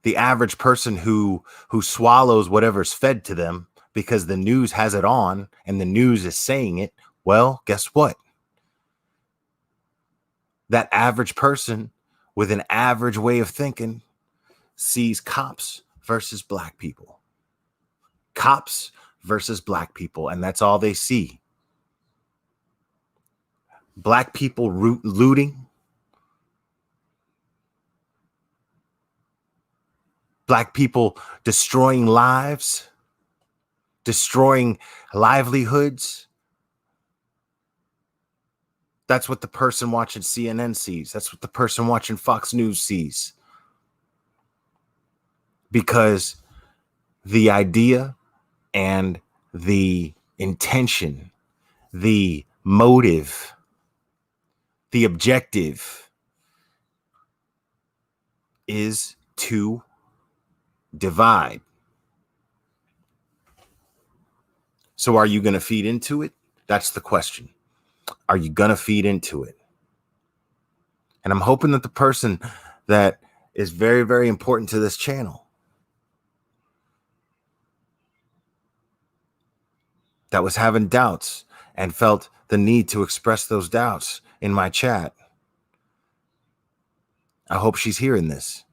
The average person who swallows whatever's fed to them because the news has it on and the news is saying it. Well, guess what? That average person with an average way of thinking sees cops versus black people. Cops versus black people. And that's all they see. Black people looting. Black people destroying lives, destroying livelihoods. That's what the person watching CNN sees. That's what the person watching Fox News sees. Because the idea and the intention, the motive, the objective is to divide. So are you going to feed into it? That's the question. Are you going to feed into it? And I'm hoping that the person that is very, very important to this channel, that was having doubts and felt the need to express those doubts in my chat, I hope she's hearing this.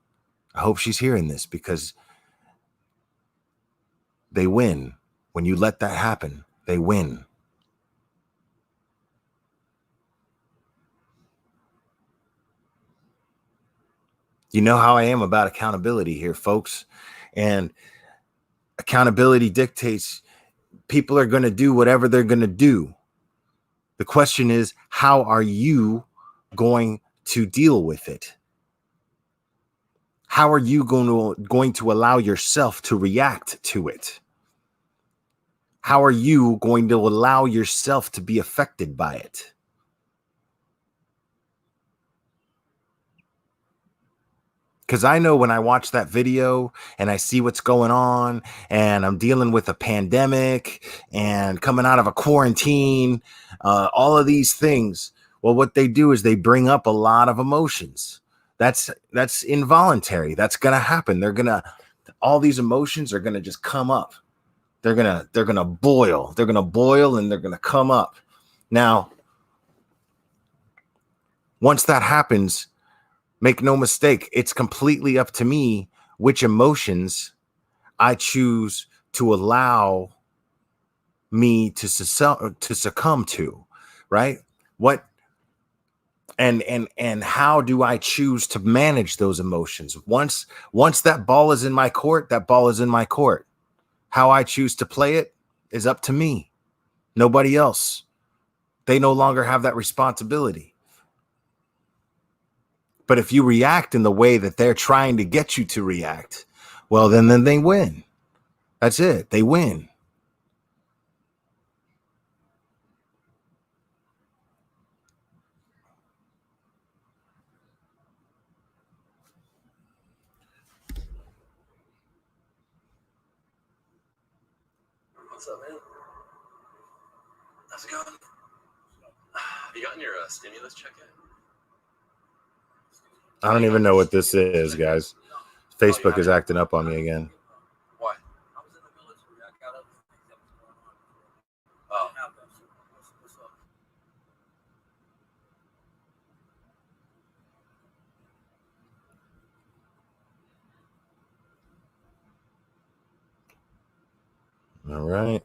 I hope she's hearing this, because they win. When you let that happen, they win. You know how I am about accountability here, folks. And accountability dictates people are going to do whatever they're going to do. The question is, how are you going to deal with it? How are you going to allow yourself to react to it? How are you going to allow yourself to be affected by it? Because I know when I watch that video and I see what's going on, and I'm dealing with a pandemic and coming out of a quarantine, all of these things, well, what they do is they bring up a lot of emotions. That's involuntary. That's going to happen. All these emotions are going to just come up. They're going to boil. They're going to boil and they're going to come up. Now, once that happens, make no mistake, it's completely up to me which emotions I choose to allow me to succumb to, right? What and how do I choose to manage those emotions? Once that ball is in my court, that ball is in my court. How I choose to play it is up to me. Nobody else. They no longer have that responsibility. But if you react in the way that they're trying to get you to react, well, then they win. That's it. They win. What's up, man? How's it going? Have you gotten your stimulus check yet? I don't even know what this is, guys. Facebook is acting up on me again. Why? I was in the military. I got other things that was going on. Oh. What's up? All right.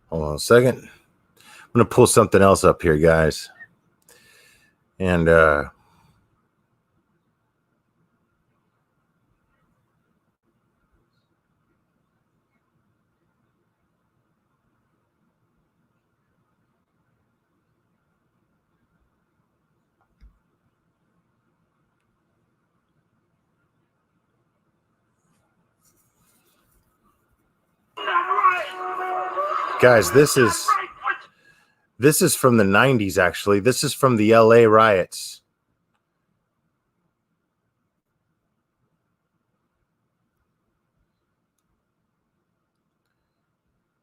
Hold on a second. I'm going to pull something else up here, guys. And guys, this is from the 90s, actually. This is from the LA riots.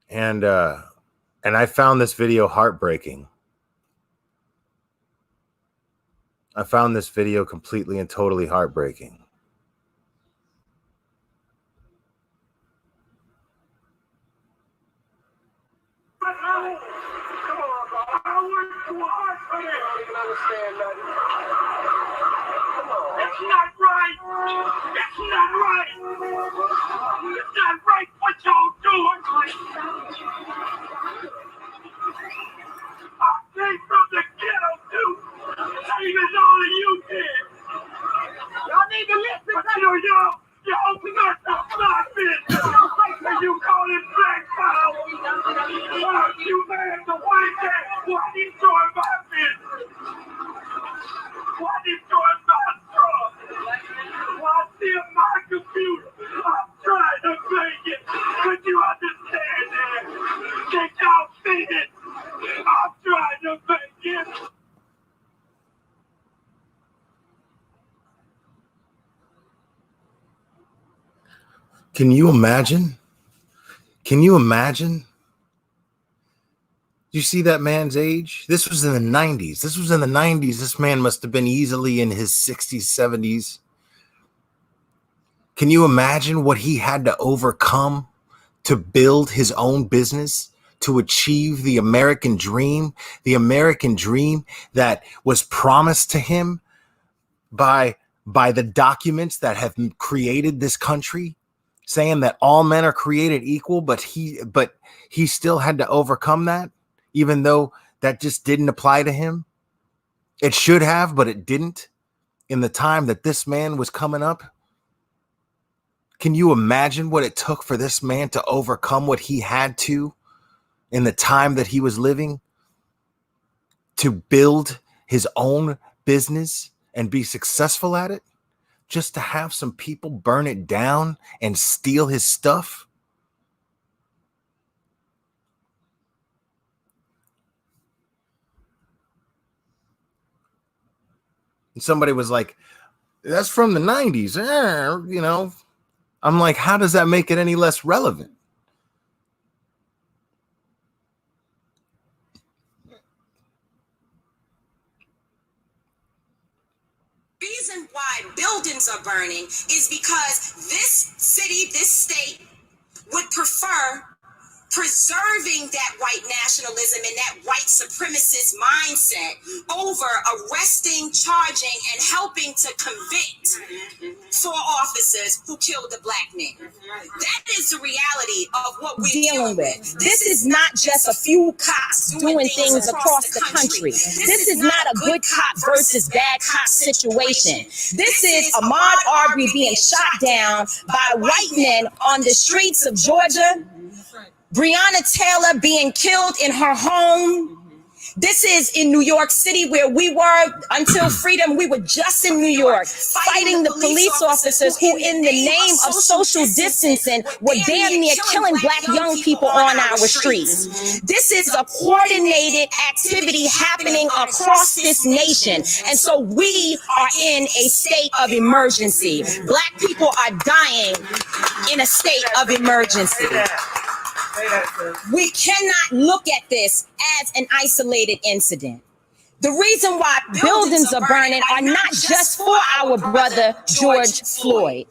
And I found this video heartbreaking. I found this video completely and totally heartbreaking. It's not right. It's not right. It's not right what y'all doing. I came from the ghetto too. Same as all of you did. Y'all need to listen. But y'all not the black business. And you call it black power. Why you mad the white man? Why you doing my business? Why you doing my truck? Why steal my computer? I'm trying to make it. Could you understand that? Can y'all see it? I'm trying to make it. Can you imagine? Can you imagine? You see that man's age? This was in the 90s. This was in the 90s. This man must have been easily in his 60s, 70s. Can you imagine what he had to overcome to build his own business, to achieve the American dream that was promised to him by the documents that have created this country, saying that all men are created equal, but he still had to overcome that, even though that just didn't apply to him. It should have, but it didn't in the time that this man was coming up. Can you imagine what it took for this man to overcome what he had to in the time that he was living, to build his own business and be successful at it, just to have some people burn it down and steal his stuff? And somebody was like, that's from the 90s. You know, I'm like, how does that make it any less relevant? Reason why buildings are burning is because this city, this state would prefer preserving that white nationalism and that white supremacist mindset over arresting, charging, and helping to convict 4 officers who killed a black man. That is the reality of what we're dealing with. This is not just a few cops doing things across the country. This is not a good cop versus bad cop situation. This is Ahmaud Arbery being shot down by white men on the streets of Georgia. Breonna Taylor being killed in her home. This is in New York City, where we were until freedom. We were just in New York fighting the police officers who, in the name of social distancing, were damn near killing black young people on our streets. This is a coordinated activity happening across this nation. And so we are in a state of emergency. Black people are dying in a state of emergency. We cannot look at this as an isolated incident. The reason why buildings are burning are not just for our brother George Floyd.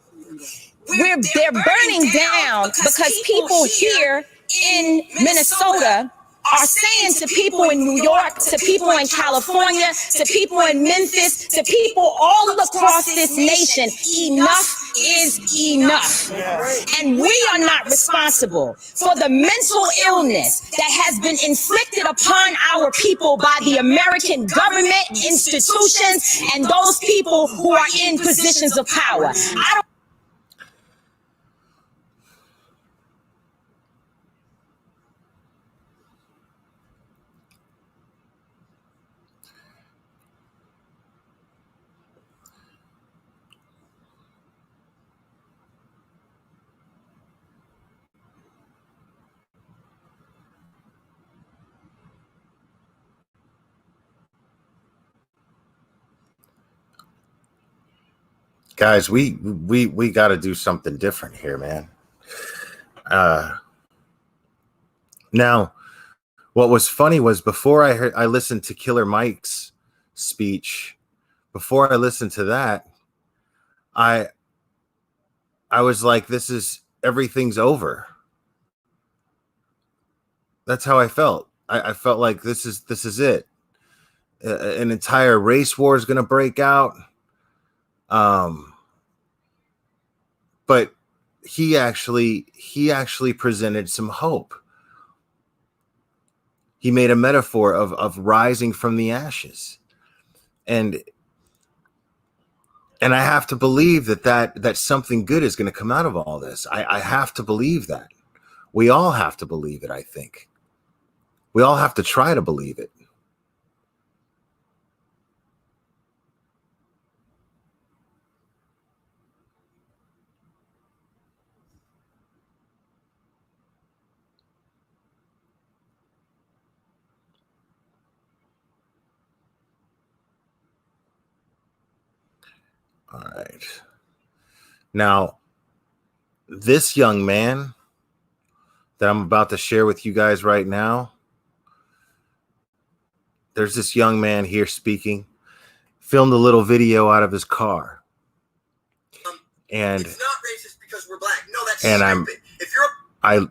They're burning down because people here in Minnesota are saying to people in New York, to people in California, to people in Memphis, to people all across this nation, enough is enough. And we are not responsible for the mental illness that has been inflicted upon our people by the American government, institutions, and those people who are in positions of power. Guys, we got to do something different here, man. Now, what was funny was before I listened to Killer Mike's speech, before I listened to that, I was like, everything's over. That's how I felt. I felt like this is it. An entire race war is going to break out. But he actually presented some hope. He made a metaphor of rising from the ashes. And I have to believe that something good is going to come out of all this. I have to believe that. We all have to believe it, I think. We all have to try to believe it. All right. Now, this young man that I'm about to share with you guys right now, there's this young man here speaking, filmed a little video out of his car. And it's not racist because we're black. No, that's and stupid. If you're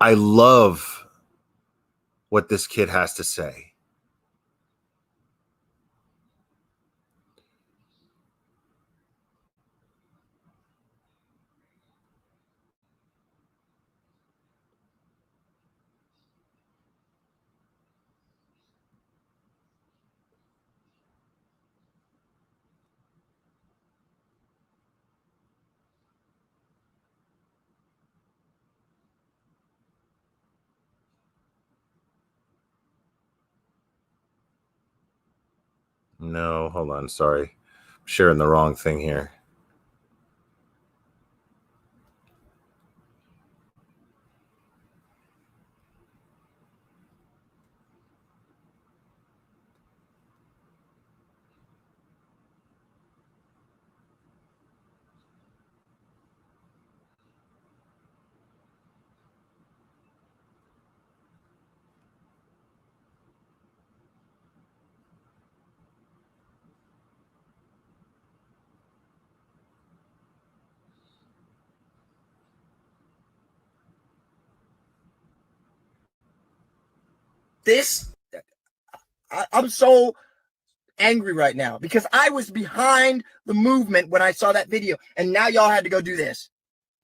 I love what this kid has to say. No, hold on. Sorry. I'm sharing the wrong thing here. I'm so angry right now because I was behind the movement when I saw that video, and now y'all had to go do this.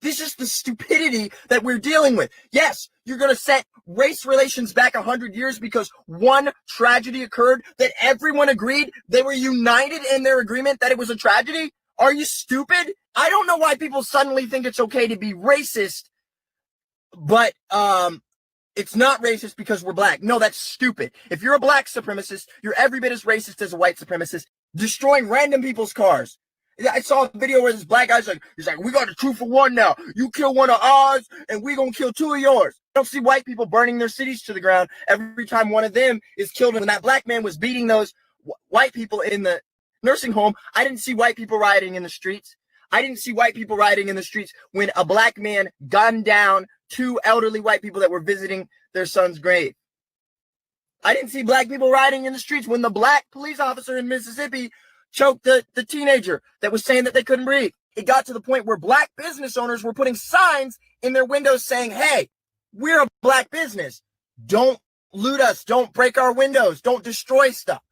This is the stupidity that we're dealing with. Yes, you're going to set race relations back 100 years because one tragedy occurred that everyone agreed. They were united in their agreement that it was a tragedy. Are you stupid? I don't know why people suddenly think it's okay to be racist, but it's not racist because we're black. No, that's stupid. If you're a black supremacist, you're every bit as racist as a white supremacist, destroying random people's cars. I saw a video where this black guy's like, he's like, we got a 2-for-1 now. You kill one of ours, and we gonna kill 2 of yours. I don't see white people burning their cities to the ground every time one of them is killed. When that black man was beating those white people in the nursing home, I didn't see white people rioting in the streets. I didn't see white people rioting in the streets when a black man gunned down 2 elderly white people that were visiting their son's grave. I didn't see black people rioting in the streets when the black police officer in Mississippi choked the teenager that was saying that they couldn't breathe. It got to the point where black business owners were putting signs in their windows saying, hey, we're a black business. Don't loot us. Don't break our windows. Don't destroy stuff.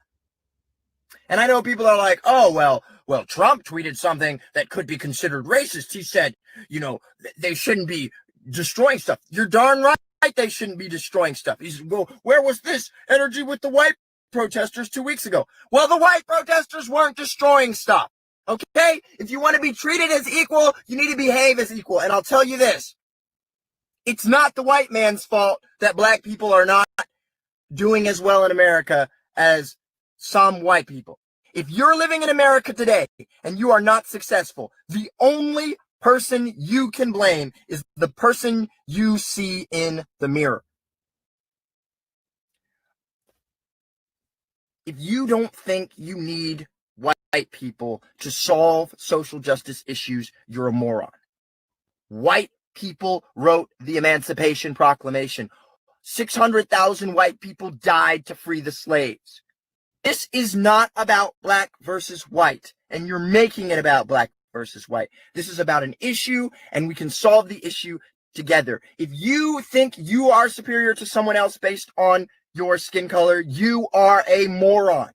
And I know people are like, oh, well, Trump tweeted something that could be considered racist. He said, they shouldn't be destroying stuff. You're darn right they shouldn't be destroying stuff. He's, well, where was this energy with the white protesters 2 weeks ago? Well, the white protesters weren't destroying stuff. Okay? If you want to be treated as equal, you need to behave as equal. And I'll tell you this. It's not the white man's fault that black people are not doing as well in America as some white people. If you're living in America today and you are not successful, the only person you can blame is the person you see in the mirror. If you don't think you need white people to solve social justice issues, you're a moron. White people wrote the Emancipation Proclamation. 600,000 white people died to free the slaves. This is not about black versus white, and you're making it about black versus white. This is about an issue, and we can solve the issue together. If you think you are superior to someone else based on your skin color, you are a moron.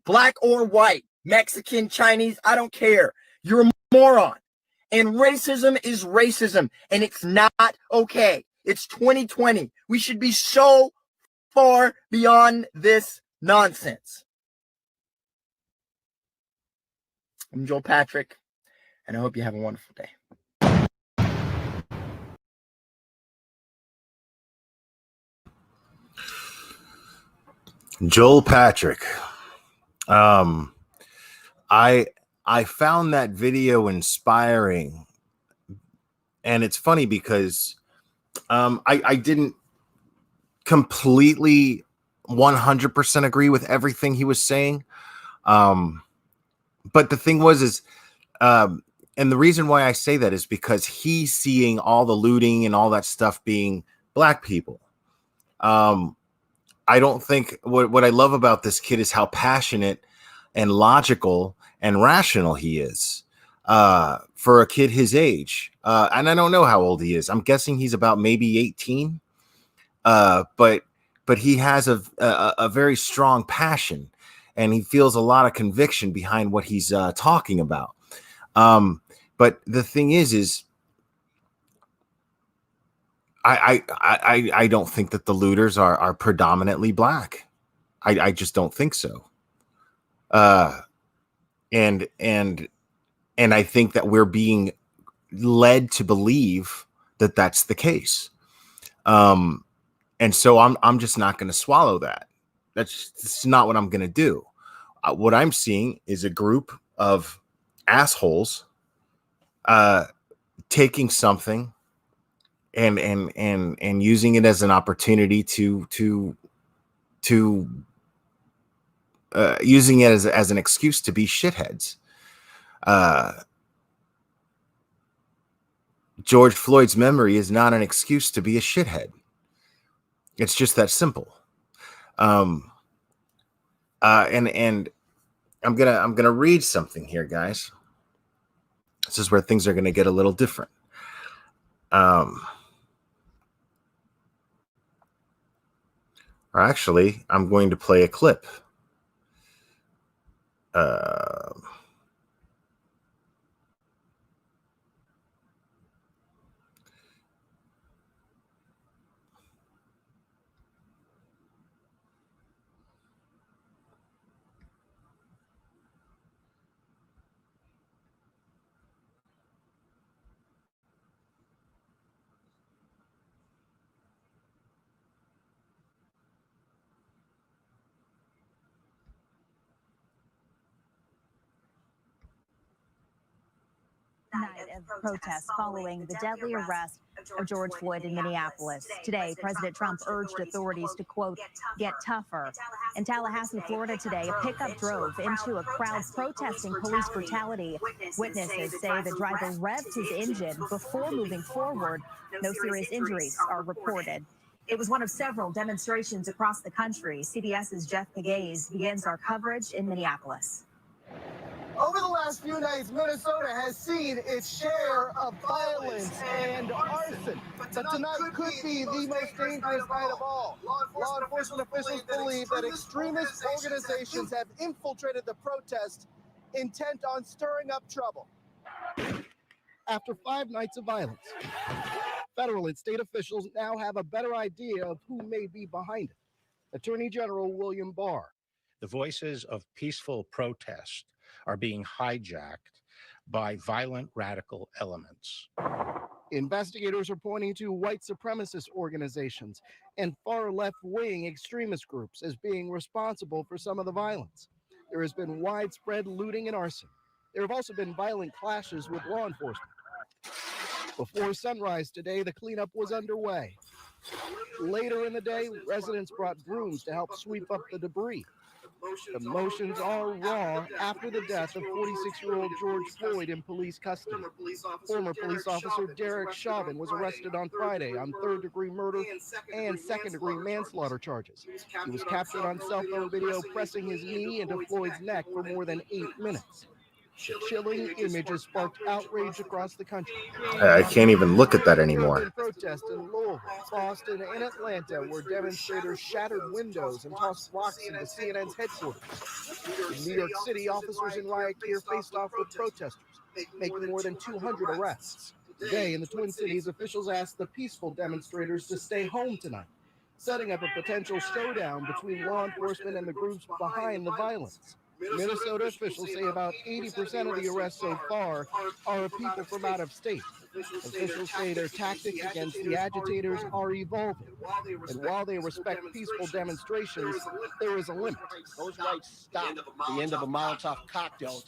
Black or white, Mexican, Chinese, I don't care. You're a moron. And racism is racism, and it's not okay. It's 2020. We should be so far beyond this nonsense. I'm Joel Patrick, and I hope you have a wonderful day. Joel Patrick. I found that video inspiring, and it's funny because I didn't completely 100% agree with everything he was saying. But the thing was and the reason why I say that is because he's seeing all the looting and all that stuff being black people. I don't think what I love about this kid is how passionate and logical and rational he is for a kid his age. And I don't know how old he is. I'm guessing he's about maybe 18. But he has a very strong passion, and he feels a lot of conviction behind what he's talking about. But the thing is I don't think that the looters are predominantly black. I just don't think so. And I think that we're being led to believe that that's the case. And so I'm just not going to swallow that. That's not what I'm going to do. What I'm seeing is a group of assholes taking something and using it as an opportunity to using it as an excuse to be shitheads. George Floyd's memory is not an excuse to be a shithead. It's just that simple. And I'm gonna read something here, guys. This is where things are gonna get a little different. Or actually, I'm going to play a clip. Night of protests following the deadly arrest of George Floyd in Minneapolis. Today, President Trump urged authorities to, quote, get tougher. In Tallahassee, Florida today, a pickup drove into a crowd protesting police brutality. Witnesses say the driver revved his engine before moving forward. No serious injuries are reported. It was one of several demonstrations across the country. CBS's Jeff Pegues begins our coverage in Minneapolis. Over the last few nights, Minnesota has seen its share of violence and arson. But tonight could be the most dangerous night of all. Law enforcement officials believe that extremist organizations have infiltrated the protest, intent on stirring up trouble. After 5 nights of violence, federal and state officials now have a better idea of who may be behind it. Attorney General William Barr. The voices of peaceful protest are being hijacked by violent radical elements. Investigators are pointing to white supremacist organizations and far left-wing extremist groups as being responsible for some of the violence. There has been widespread looting and arson. There have also been violent clashes with law enforcement. Before sunrise today, the cleanup was underway. Later in the day, residents brought brooms to help sweep up the debris. Emotions are raw after the death of 46-year-old George Floyd in police custody. Former police officer Derek Chauvin was arrested on Friday on third-degree murder and second-degree manslaughter charges. He was captured on cell phone video pressing his knee into Floyd's neck for more than 8 minutes. Chilling images sparked outrage across the country. I can't even look at that anymore. Protest in Louisville, Boston, and Atlanta, where demonstrators shattered windows and tossed rocks into CNN's headquarters. In New York City, officers in riot gear faced off with protesters, making more than 200 arrests. Today, in the Twin Cities, officials asked the peaceful demonstrators to stay home tonight, setting up a potential showdown between law enforcement and the groups behind the violence. Minnesota officials say about 80% of the arrests so far are people from out of state. Officials say their tactics against the agitators are evolving. And while they respect peaceful demonstrations, there is a limit. Those lights stop the end of a Molotov cocktail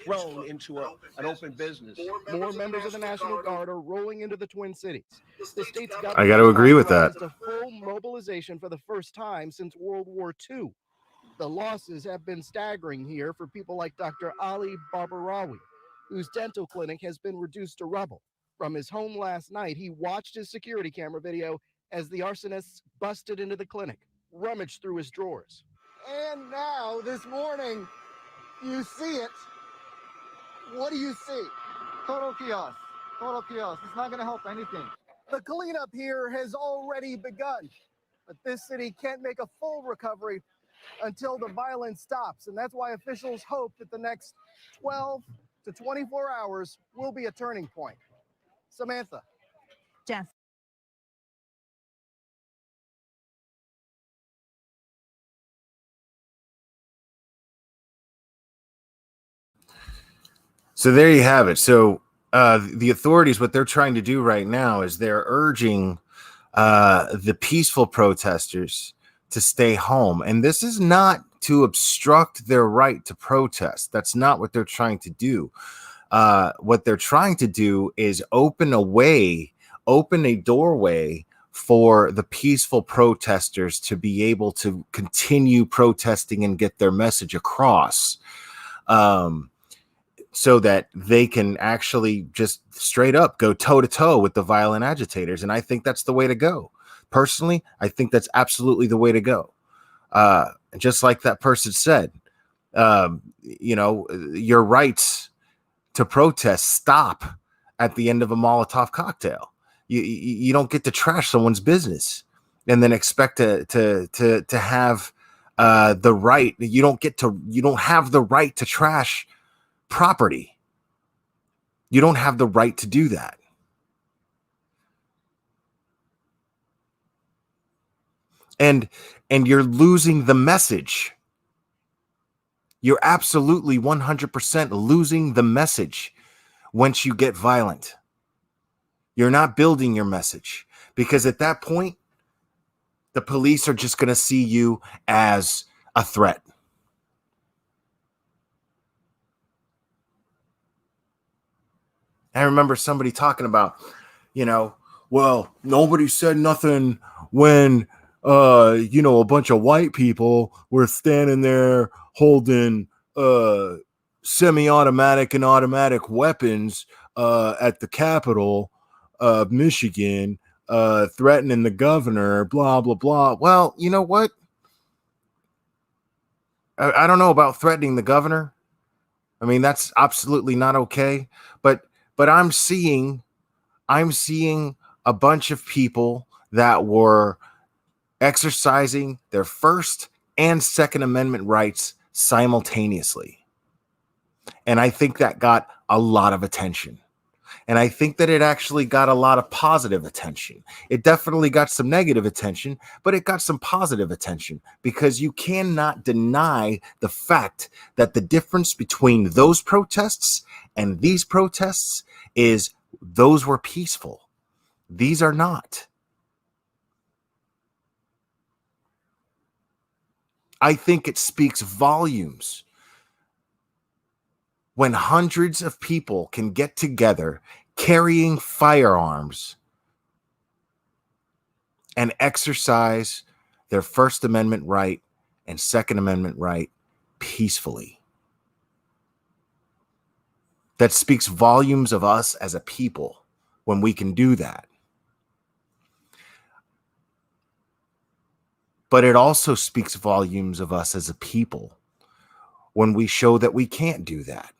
thrown into an open business. More members of the National Guard are rolling into the Twin Cities. The state's government I got to agree with that. a full mobilization for the first time since World War II. The losses have been staggering here for people like Dr. Ali Barbarawi, whose dental clinic has been reduced to rubble. From his home last night, he watched his security camera video as the arsonists busted into the clinic, rummaged through his drawers. And now, this morning, you see it. What do you see? Total chaos. Total chaos. It's not going to help anything. The cleanup here has already begun, but this city can't make a full recovery until the violence stops. And that's why officials hope that the next 12 to 24 hours will be a turning point. Samantha. Jeff. So there you have it. So the authorities, what they're trying to do right now is they're urging the peaceful protesters to stay home. And this is not to obstruct their right to protest. That's not what they're trying to do. What they're trying to do is open a doorway for the peaceful protesters to be able to continue protesting and get their message across. So that they can actually just straight up go toe to toe with the violent agitators. And I think that's the way to go. Personally, I think that's absolutely the way to go. Just like that person said, your rights to protest stop at the end of a Molotov cocktail. You don't get to trash someone's business and then expect to have the right. You don't have the right to trash property. You don't have the right to do that. And you're losing the message. You're absolutely 100% losing the message once you get violent. You're not building your message, because at that point, the police are just going to see you as a threat. I remember somebody talking about, well, nobody said nothing when, a bunch of white people were standing there holding semi-automatic and automatic weapons at the Capitol of Michigan, threatening the governor, blah, blah, blah. Well, you know what? I don't know about threatening the governor. I mean, that's absolutely not okay. But I'm seeing a bunch of people that were exercising their First and Second Amendment rights simultaneously. And I think that got a lot of attention. And I think that it actually got a lot of positive attention. It definitely got some negative attention, but it got some positive attention, because you cannot deny the fact that the difference between those protests and these protests is those were peaceful. These are not. I think it speaks volumes when hundreds of people can get together carrying firearms and exercise their First Amendment right and Second Amendment right peacefully. That speaks volumes of us as a people when we can do that. But it also speaks volumes of us as a people when we show that we can't do that.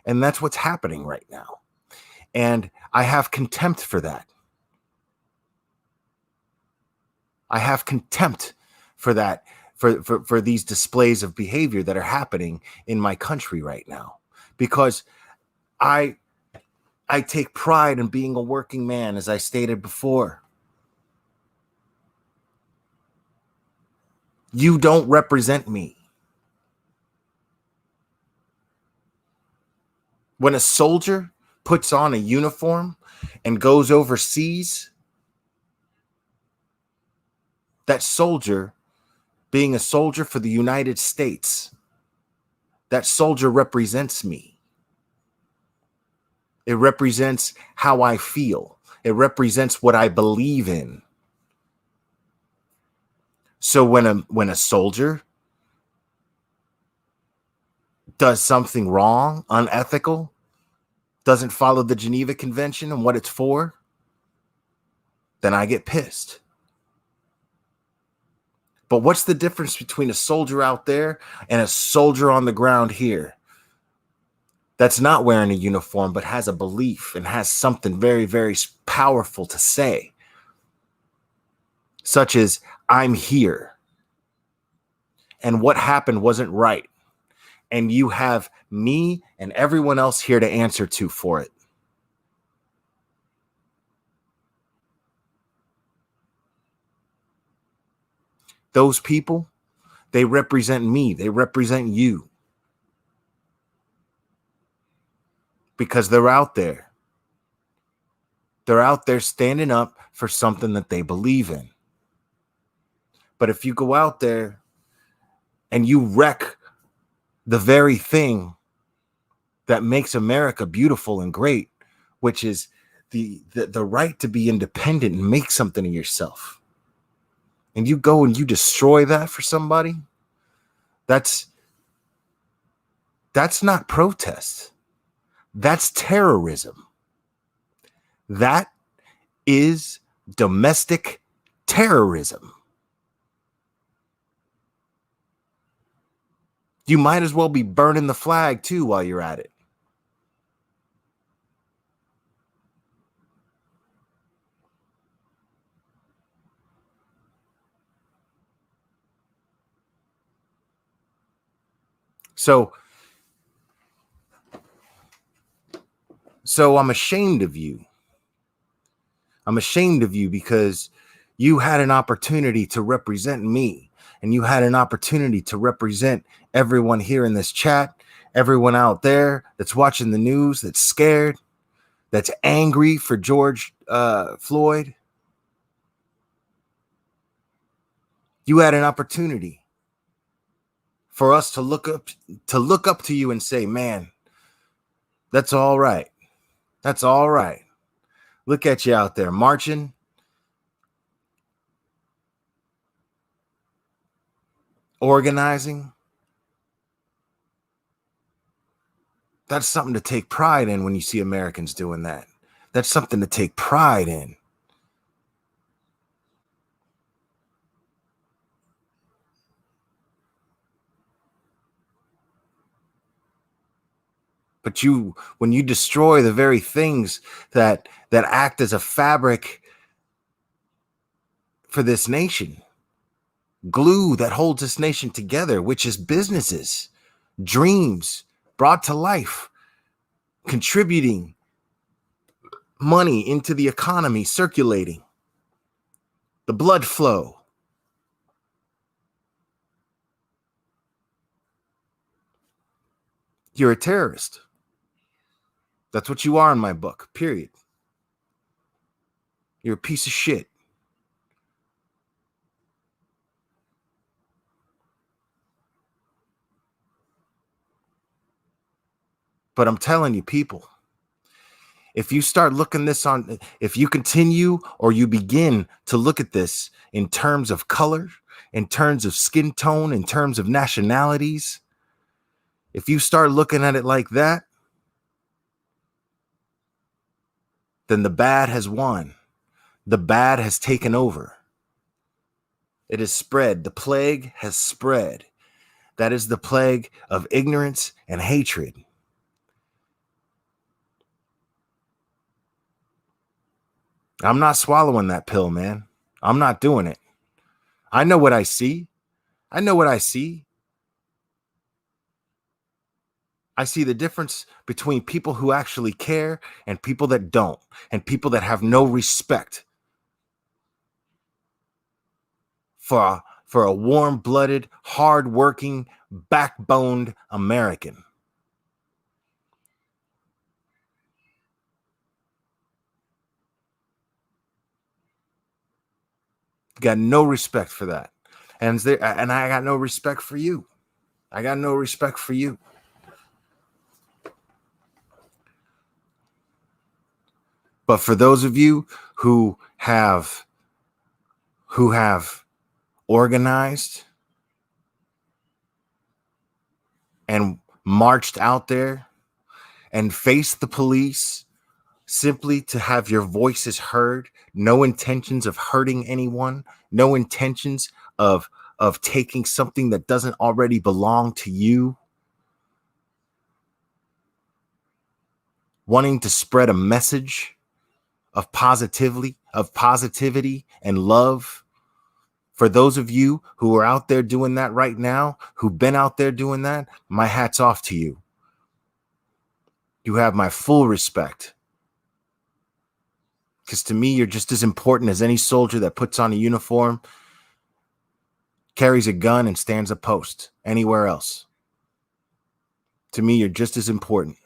And that's what's happening right now. And I have contempt for that. I have contempt for that, for these displays of behavior that are happening in my country right now. Because I take pride in being a working man, as I stated before. You don't represent me. When a soldier puts on a uniform and goes overseas, that soldier, being a soldier for the United States, that soldier represents me. It represents how I feel. It represents what I believe in. So when a soldier does something wrong, unethical, doesn't follow the Geneva Convention and what it's for, then I get pissed. But what's the difference between a soldier out there and a soldier on the ground here that's not wearing a uniform but has a belief and has something very, very powerful to say, such as, I'm here, and what happened wasn't right, and you have me and everyone else here to answer to for it? Those people, they represent me. They represent you. Because they're out there. They're out there standing up for something that they believe in. But if you go out there and you wreck the very thing that makes America beautiful and great, which is the right to be independent and make something of yourself, and you go and you destroy that for somebody, that's not protest. That's terrorism. That is domestic terrorism. You might as well be burning the flag too while you're at it. So I'm ashamed of you. I'm ashamed of you because you had an opportunity to represent me, and you had an opportunity to represent everyone here in this chat, everyone out there that's watching the news, that's scared, that's angry for George Floyd. You had an opportunity for us to look up to you and say, man, that's all right. That's all right. Look at you out there marching, organizing. That's something to take pride in when you see Americans doing that. That's something to take pride in. But when you destroy the very things that act as a fabric for this nation, glue that holds this nation together, which is businesses, dreams brought to life, contributing money into the economy, circulating, the blood flow. You're a terrorist. That's what you are in my book, period. You're a piece of shit. But I'm telling you, people, if you start looking if you continue or you begin to look at this in terms of color, in terms of skin tone, in terms of nationalities, if you start looking at it like that, then the bad has won. The bad has taken over. It has spread. The plague has spread. That is the plague of ignorance and hatred. I'm not swallowing that pill, man. I'm not doing it. I know what I see. I know what I see. I see the difference between people who actually care and people that don't, and people that have no respect for a warm-blooded, hard-working, backboned American. Got no respect for that. And I got no respect for you. I got no respect for you. But for those of you who have organized and marched out there and face the police simply to have your voices heard, no intentions of hurting anyone, no intentions of taking something that doesn't already belong to you, wanting to spread a message of positivity and love. For those of you who are out there doing that right now, who've been out there doing that, my hat's off to you. You have my full respect. Because to me, you're just as important as any soldier that puts on a uniform, carries a gun, and stands a post anywhere else. To me, you're just as important.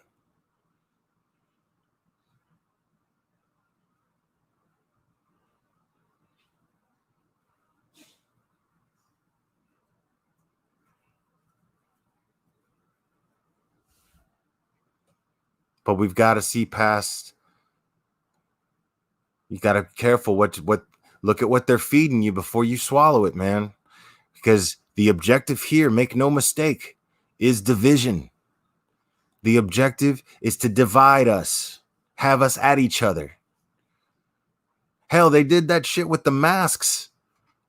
But we've got to see past. You got to be careful what look at what they're feeding you before you swallow it, man. Because the objective here, make no mistake, is division. The objective is to divide us, have us at each other. Hell, they did that shit with the masks.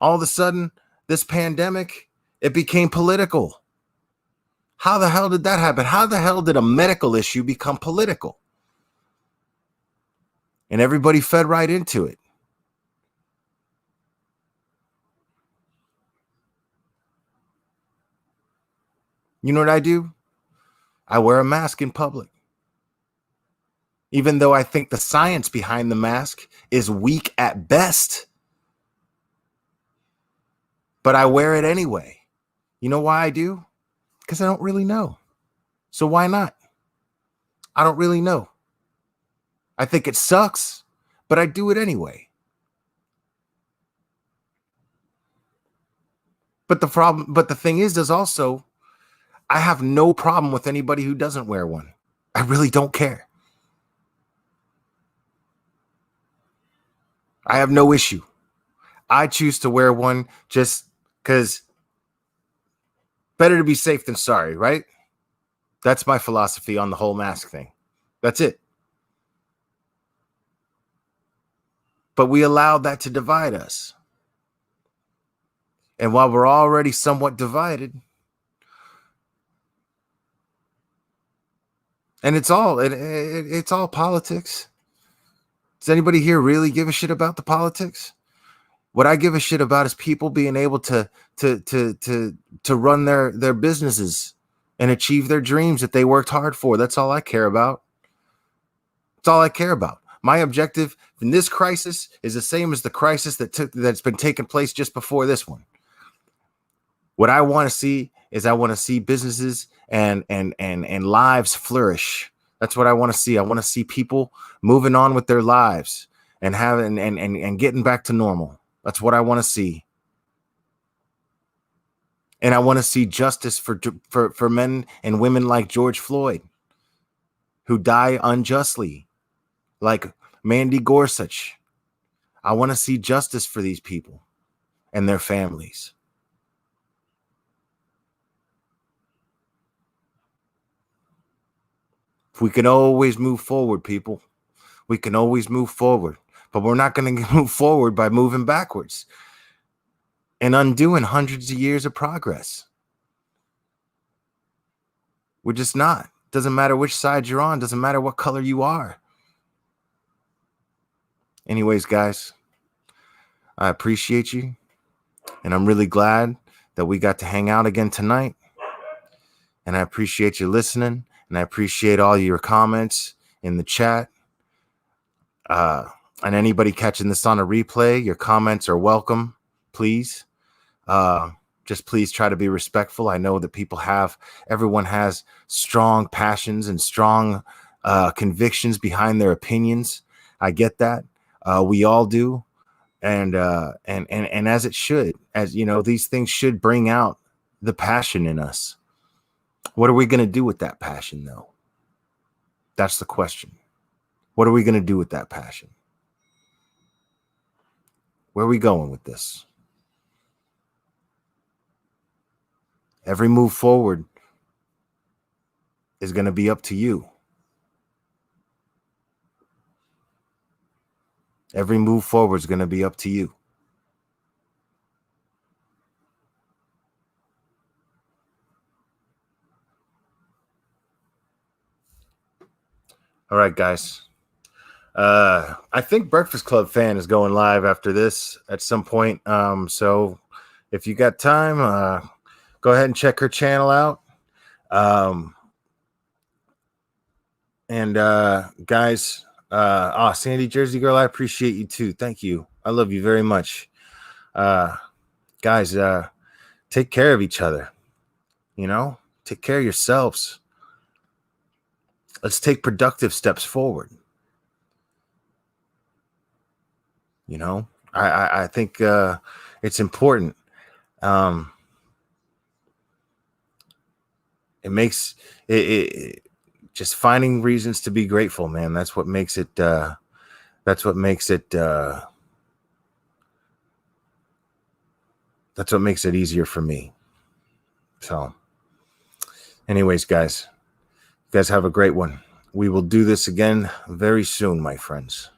All of a sudden, this pandemic, it became political. How the hell did that happen? How the hell did a medical issue become political? And everybody fed right into it. You know what I do? I wear a mask in public. Even though I think the science behind the mask is weak at best. But I wear it anyway. You know why I do? Because I don't really know. So why not? I don't really know. I think it sucks, but I do it anyway. But the thing is also, I have no problem with anybody who doesn't wear one. I really don't care. I have no issue. I choose to wear one just because better to be safe than sorry, right? That's my philosophy on the whole mask thing. That's it. But we allowed that to divide us. And while we're already somewhat divided, and it's all politics. Does anybody here really give a shit about the politics? What I give a shit about is people being able to run their businesses and achieve their dreams that they worked hard for. That's all I care about. That's all I care about. My objective in this crisis is the same as the crisis that's been taking place just before this one. What I want to see is I want to see businesses and lives flourish. That's what I want to see. I want to see people moving on with their lives and having and getting back to normal. That's what I want to see. And I want to see justice for men and women like George Floyd, who die unjustly, like Mandy Gorsuch. I want to see justice for these people and their families. We can always move forward, people. We can always move forward, but we're not going to move forward by moving backwards and undoing hundreds of years of progress. We're just not. Doesn't matter which side you're on. Doesn't matter what color you are. Anyways, guys, I appreciate you. And I'm really glad that we got to hang out again tonight. And I appreciate you listening. And I appreciate all your comments in the chat. And anybody catching this on a replay, your comments are welcome, please. Just please try to be respectful. I know that everyone has strong passions and strong convictions behind their opinions. I get that. We all do. And as it should, as you know, these things should bring out the passion in us. What are we going to do with that passion, though? That's the question. What are we going to do with that passion? Where are we going with this? Every move forward is going to be up to you. Every move forward is going to be up to you. All right, guys. I think Breakfast Club fan is going live after this at some point. So if you got time, go ahead and check her channel out. Guys, Sandy Jersey Girl, I appreciate you too. Thank you. I love you very much. Guys, take care of each other. Take care of yourselves. Let's take productive steps forward. I think it's important. It makes it just finding reasons to be grateful, man. That's what makes it. That's what makes it easier for me. So, anyways, guys, you guys have a great one. We will do this again very soon, my friends.